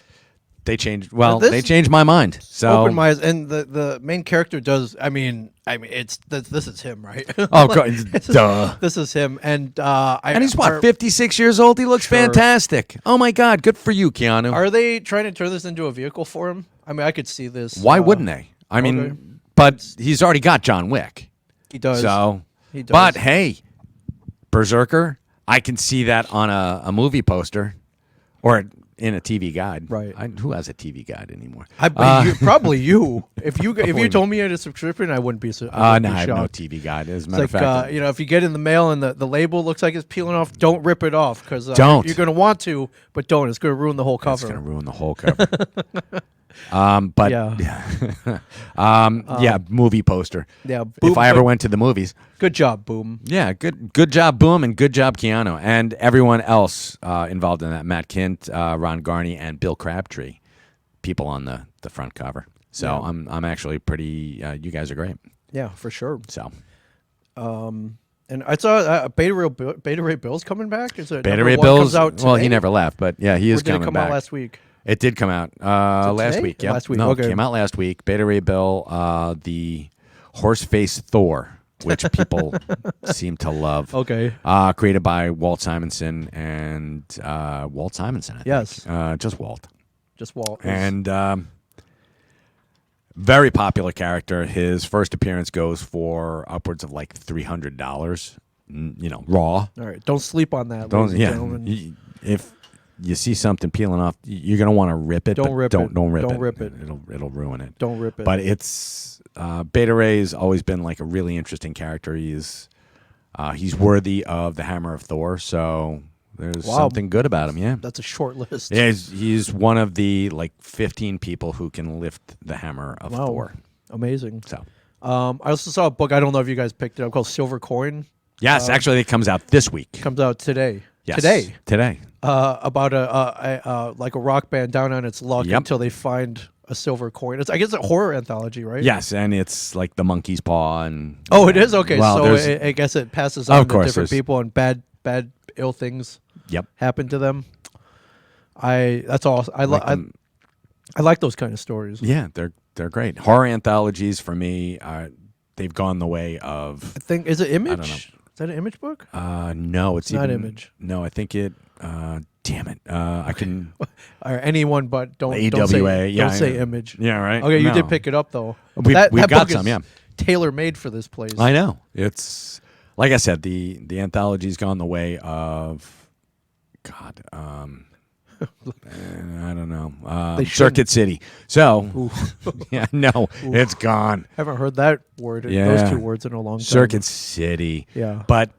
They changed. Well, this- they changed my mind. So Open my eyes, and the main character does. I mean, this is him, right? Oh, God, duh. This is him, and And he's what, 56 years old? He looks Sure. fantastic. Oh my God, good for you, Keanu. Are they trying to turn this into a vehicle for him? I mean, I could see this. Why wouldn't they? I mean, okay. but he's already got John Wick. He does. So, He does. but hey, Berserker, I can see that on a movie poster or in a TV guide. Right. Who has a TV guide anymore? Probably you. If you Probably told me you had a subscription, I wouldn't be. No, I I would be have no shocked. TV guide. As a It's matter like of fact, if you get in the mail and the label looks like it's peeling off, don't rip it off because Don't. You're going to want to, but don't. It's going to ruin the whole it's cover. going to ruin the whole cover. But Yeah. movie poster. Yeah, If Boom, I ever but- went to the movies. Good job, Boom. Yeah, good job, Boom, and good job, Keanu, and everyone else involved in that. Matt Kint, Ron Garney, and Bill Crabtree, people on the front cover. So Yeah. I'm actually pretty. You guys are great. Yeah, for sure. So And I saw Beta Ray Bill's coming back. Is it Beta number Ray one Bill's. comes out Well, he today? never left, but yeah, he Or is did it coming come back. out last week? It did come out last today? week. Yep. Last week, No, okay. it came out last week. Beta Ray Bill, the horse-faced Thor, which people seem to love. Okay. Created by Walt Simonson and Walt Simonson. I think. Yes. Just Walt. Just Walt. And very popular character. His first appearance goes for upwards of like $300. Raw. All right. Don't sleep on that, Don't ladies and gentlemen. If you see something peeling off, you're gonna want to rip it. Don't but rip don't, it. Don't rip Don't it. rip it. It'll ruin it. Don't rip it. But it's Beta Ray's always been like a really interesting character. He's worthy of the Hammer of Thor. So there's Wow. something good about him. Yeah. That's a short list. Yeah, he's one of the like 15 people who can lift the hammer of Wow. Thor. Amazing. So I also saw a book. I don't know if you guys picked it up, called Silver Coin. yes, actually, it comes out this week. Comes out today. Yes, Today. today. About a like a rock band down on its luck Yep. until they find a silver coin. I guess it's a horror anthology, right? Yes, and it's like the monkey's paw and. Oh, it is? Okay. Well, So there's- I guess it passes Of on to course, different there's- people and bad, ill things Yep. happen to them. That's all. I like those kind of stories. Yeah, they're great. Horror anthologies for me, they've gone the way of. I think, is it Image? know. Is that an Image book? No, it's not even, Image. No, I think it. Damn it! I can. Or anyone but don't AWA, say, yeah, don't say I know. Image. Yeah, right. Okay, you No. did pick it up though. We've that got book some, is yeah. tailor made for this place. I know it's like I said. The anthology's gone the way of. God. I don't know. They Circuit City. So. Yeah, no, it's gone. Haven't heard that word. Yeah. Those two words in a long time. Circuit City. Yeah. But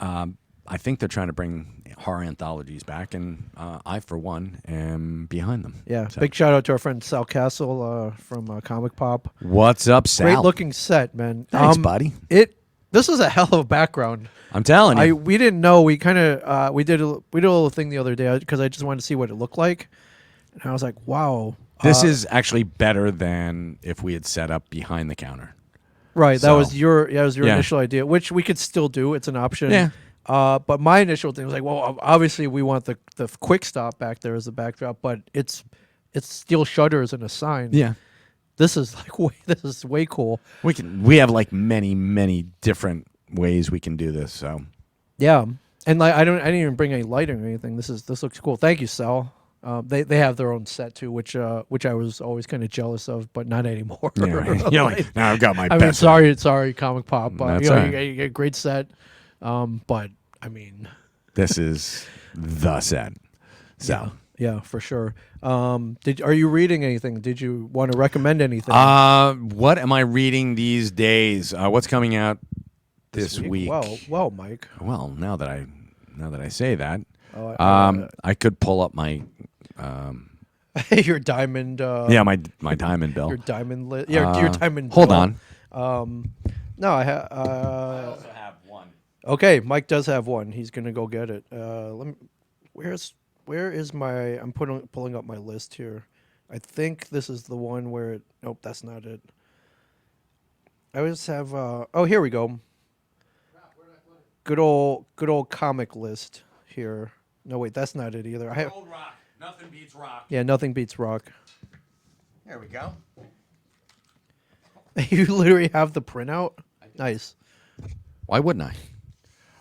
I think they're trying to bring horror anthologies back, and I, for one, am behind them. Yeah. So. Big shout out to our friend Sal Castle from Comic Pop. What's up, Sal? Great looking set, man. Thanks, buddy. This is a hell of a background. I'm telling you. We didn't know. We kind of we did a little thing the other day because I just wanted to see what it looked like, and I was like, wow, This is actually better than if we had set up behind the counter. Right, that So- was your Yeah. initial idea, which we could still do. It's an option. Yeah. But my initial thing was like, well, obviously we want the quick stop back there as the backdrop, but it's steel shutters and a sign. Yeah. This is way cool. We have like many different ways we can do this. So Yeah, and like I didn't even bring any lighting or anything. This looks cool. Thank you, Sal. They have their own set too, which I was always kind of jealous of, but not anymore. yeah, right. You're like, now I've got my. I mean, best. sorry, Comic Pop. That's You know, all right. you get a great set, but I mean, This is the set. So. yeah, for sure. Are you reading anything? Did you want to recommend anything? What am I reading these days? What's coming out this week? Well, Mike. Well, now that I say that, Oh, I could pull up my your diamond. my diamond bill. Your diamond list. Your diamond. Hold bill. on. No, I have. also have one. Okay, Mike does have one. He's gonna go get it. Let me. Where is my? I'm pulling up my list here. I think this is the one where it. Nope, that's not it. I always have. Oh, here we go. Good old comic list here. No, wait, that's not it either. I have. Old rock. Nothing beats rock. Yeah, nothing beats rock. There we go. You literally have the printout. Nice. Why wouldn't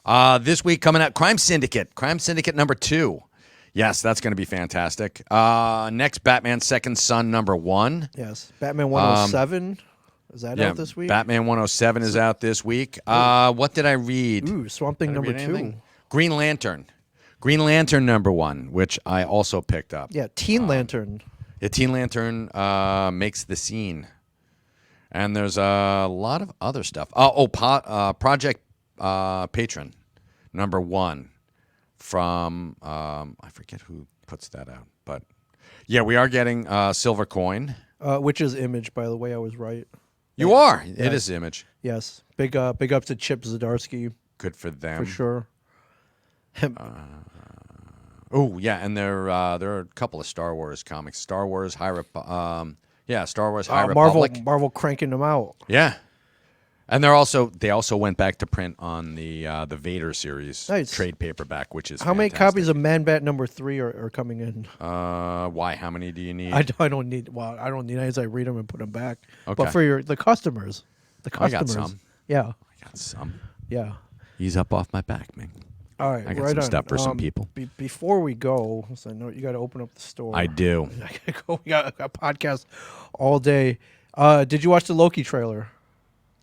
I? This week coming out, Crime Syndicate number 2. Yes, that's going to be fantastic. Next, Batman Second Son number 1. Yes, Batman 107. Is that Yeah, out this week? Batman 107 is out this week. What did I read? Ooh, Swamp Thing Did I number read 2. anything? Green Lantern number 1, which I also picked up. Yeah, Teen Lantern. Yeah, Teen Lantern makes the scene. And there's a lot of other stuff. Project Patron number 1 from I forget who puts that out, but yeah, we are getting Silver Coin. Which is Image, by the way. I was right. You are. It is Image. Yes. Big up to Chip Zdarsky Good for them. for sure. Oh yeah, and there are a couple of Star Wars comics. Star Wars High Republic. Marvel cranking them out. Yeah, and they also went back to print on the Vader series Nice. trade paperback, which is How many fantastic. copies of Man Bat number 3 are coming in? Why? How many do you need? I don't need. Well, I don't need any. I read them and put them back. Okay. But for the customers, I got some. Yeah, I got some. yeah. Ease up off my back, man. All right, I got right some on. stuff for some people. Before we go, so I know you got to open up the store. I do. I gotta go. We got a podcast all day. Did you watch the Loki trailer?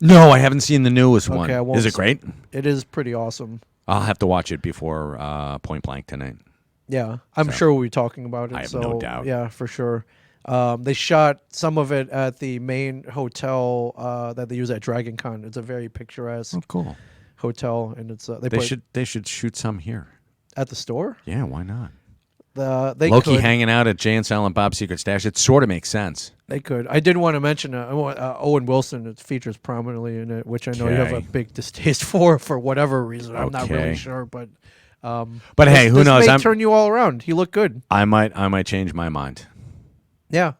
No, I haven't seen the newest one. I won't Is it great? It is pretty awesome. I'll have to watch it before Point Blank tonight. Yeah, I'm sure we'll be talking about it. I have no doubt. Yeah, for sure. They shot some of it at the main hotel that they use at Dragon Con. It's a very picturesque Cool. hotel, and it's They should shoot some here. at the store. Yeah, why not? They Loki could. hanging out at Jay and Silent Bob's Secret Stash. It sort of makes sense. They could. I did want to mention Owen Wilson. It features prominently in it, which I know you have a Okay. big distaste for whatever reason. I'm not really Okay. sure, but Hey, who this knows? may turn you all around. He looked good. I might change my mind. Yeah,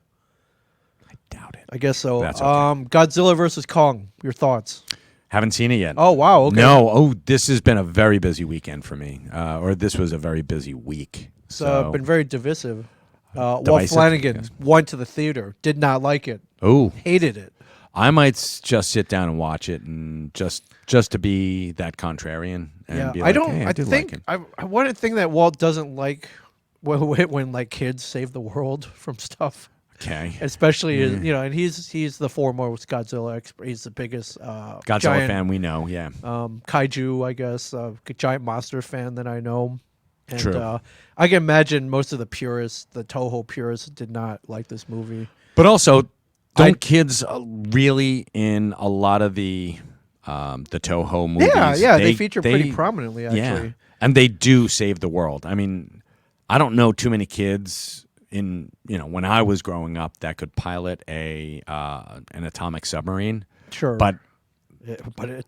I doubt it. I guess so. That's okay. Godzilla versus Kong. Your thoughts? Haven't seen it yet. Oh wow. Okay. No. Oh, this has been a very busy weekend for me. Or this was a very busy week. It's So, been very divisive. Walt Divisive, Flanagan yes. went to the theater, did not like it, oh, hated it. I might just sit down and watch it, and just to be that contrarian. And Yeah, be I like, don't. Hey, I do think like it. I want to think that Walt doesn't like when like kids save the world from stuff. Okay. Especially and he's the foremost Godzilla expert. He's the biggest Godzilla giant, fan we know. Yeah. kaiju, I guess, giant monster fan that I know. And, True. I can imagine most of the purists, the Toho purists, did not like this movie. But also, don't kids really in a lot of the Toho movies? Yeah, they feature pretty prominently, actually. Yeah, and they do save the world. I mean, I don't know too many kids when I was growing up that could pilot an atomic submarine. Sure, But it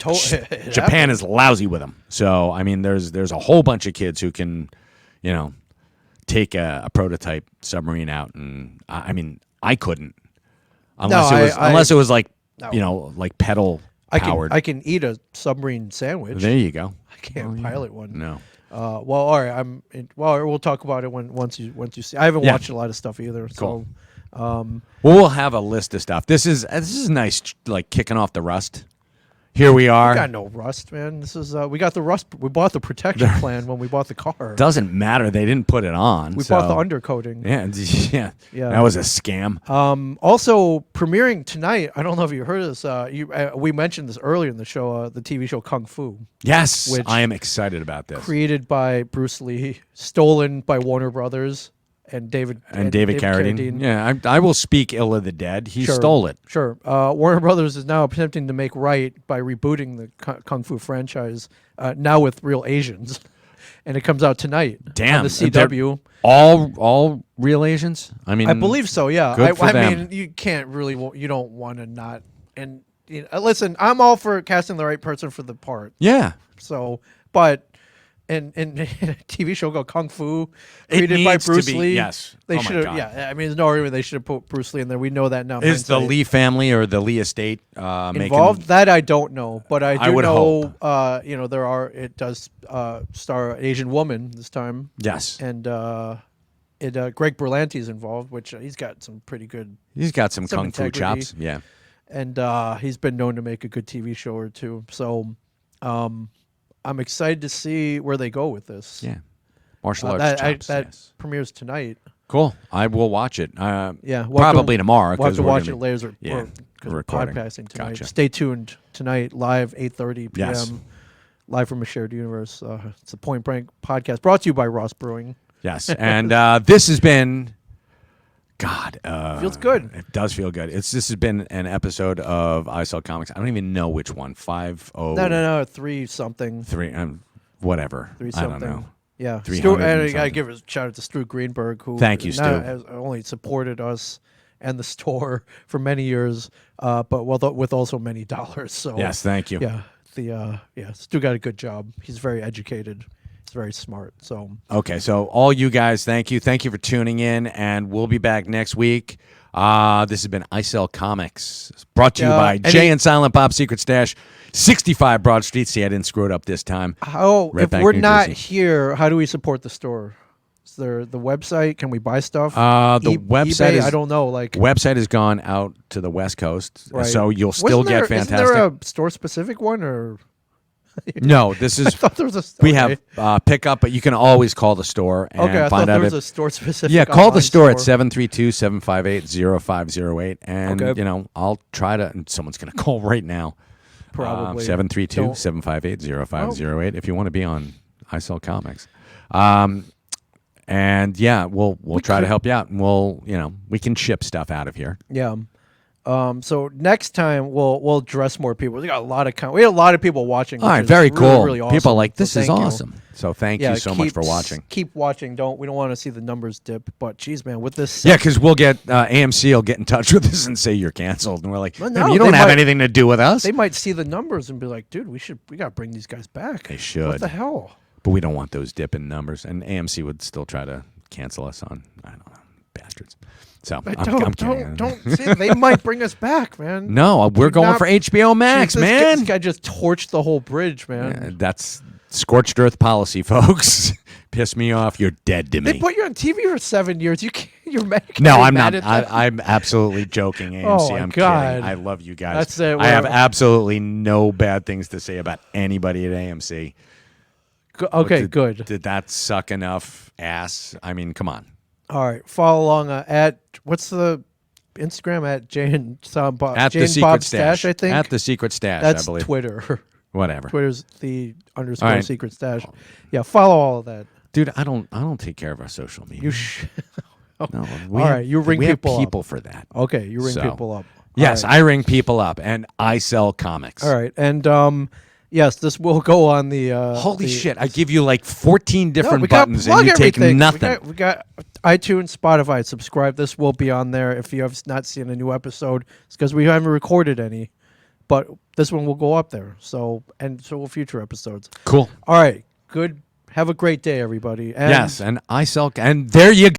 Japan is lousy with them. So I mean, there's a whole bunch of kids who can, take a prototype submarine out, and I mean, I couldn't. Unless it was like like pedal powered. I can eat a submarine sandwich. There you go. I can't pilot one. No. Well, all right. We'll talk about it once you see. I haven't watched a lot of stuff either. Cool. So, Well, we'll have a list of stuff. This is nice, like kicking off the rust. Here we are. We got no rust, man. This is we got the rust. We bought the protection plan when we bought the car. Doesn't matter. They didn't put it on. We bought the undercoating. Yeah. That was a scam. Also premiering tonight. I don't know if you heard of this. We mentioned this earlier in the show. The TV show Kung Fu. Yes, which I am excited about this. Created by Bruce Lee, stolen by Warner Brothers. And David Carradine. Yeah, I will speak ill of the dead. He stole it. Sure. Warner Brothers is now attempting to make right by rebooting the Kung Fu franchise, now with real Asians, and it comes out tonight. Damn, on the CW. All real Asians. I mean, I believe so. Yeah. Good for them. mean, you can't really. You don't want to not. And listen, I'm all for casting the right person for the part. Yeah. So, but. And in a TV show called Kung Fu, created by Bruce Lee. Yes, they should have. Yeah, I mean, there's no argument they should have put Bruce Lee in there. We know that now. Is the Lee family or the Lee estate involved? That I don't know, but I would know. There are. It does star an Asian woman this time. Yes, and Greg Berlanti's involved, which he's got some pretty good. He's got some kung fu chops. Yeah, and he's been known to make a good TV show or two. So. I'm excited to see where they go with this. Yeah, martial arts chops. That premieres tonight. Cool. I will watch it. Probably tomorrow. We'll have to watch it later. Yeah, we're podcasting tonight. Gotcha. Stay tuned tonight, live 8:30 p.m. Yes. Live from a shared universe. It's a Point Blank podcast brought to you by Ross Brewing. Yes, and this has been. God, feels good. It does feel good. This has been an episode of I Sell Comics. I don't even know which one. 50. No. 3 something. 3. Whatever. 3 something. I don't know. Yeah. 300 I gotta give a shout out to Stu Greenberg, who thank you, Stu. Has only supported us and the store for many years, but with also many dollars. So yes, thank you. Yeah. Stu got a good job. He's very educated. He's very smart. So okay, so all you guys, thank you for tuning in, and we'll be back next week. This has been I Sell Comics, brought to you by Jay and Silent Bob Secret Stash, 65 Broad Street. See, I didn't screw it up this time. If we're not here, how do we support the store? Is there the website? Can we buy stuff? The website eBay? I don't know. Website has gone out to the West Coast, right. So you'll still get fantastic. Isn't there a store specific one or? No, this is. I thought there was a store. We have pickup, but you can always call the store and I find thought out there was a store specific. Yeah, call the store at 732-758-0508, and I'll try to. And someone's going to call right now. Probably 732-758-0508 if you want to be on I Sell Comics. And yeah, we'll try to help you out, and we can ship stuff out of here. Yeah. So next time we'll address more people. We got a lot of we had a lot of people watching. All right, very cool. Really awesome. People are like, this is awesome. So thank you so much for watching. Keep watching. We don't want to see the numbers dip. But geez, man, with this. Yeah, because we'll get AMC will get in touch with us and say you're canceled, and we're like, you don't have anything to do with us. They might see the numbers and be like, dude, we got to bring these guys back. They should. What the hell? But we don't want those dipping numbers, and AMC would still try to cancel us on. I don't know, bastards. So I'm kidding. Don't see, they might bring us back, man. No, we're going for HBO Max, man. This guy just torched the whole bridge, man. Yeah, that's scorched earth policy, folks. Piss me off. You're dead to me. They put you on TV for 7 years. You're making. No, I'm not. I'm absolutely joking, AMC. Oh my I'm God. kidding. I love you guys. That's it. I have absolutely no bad things to say about anybody at AMC. Okay, good. Did that suck enough ass? I mean, come on. All right, follow along at what's the Instagram at Jay and Bob at Jay the and Secret Bob Stash. I think At the Secret Stash. That's I believe. Twitter. Whatever. Twitter's the _ right. Secret Stash. Yeah, follow all of that, dude. I don't take care of our social media. No, all right, you ring people up for that. Okay, you ring people up. Yes, I ring people up, and I sell comics. All right, and yes, this will go on the. Holy shit! I give you like 14 different buttons, and you take everything. nothing. We got iTunes, Spotify. Subscribe. This will be on there if you have not seen a new episode. It's because we haven't recorded any, but this one will go up there. So will future episodes. Cool. All right. Good. Have a great day, everybody. And yes, and I sell, and there you go.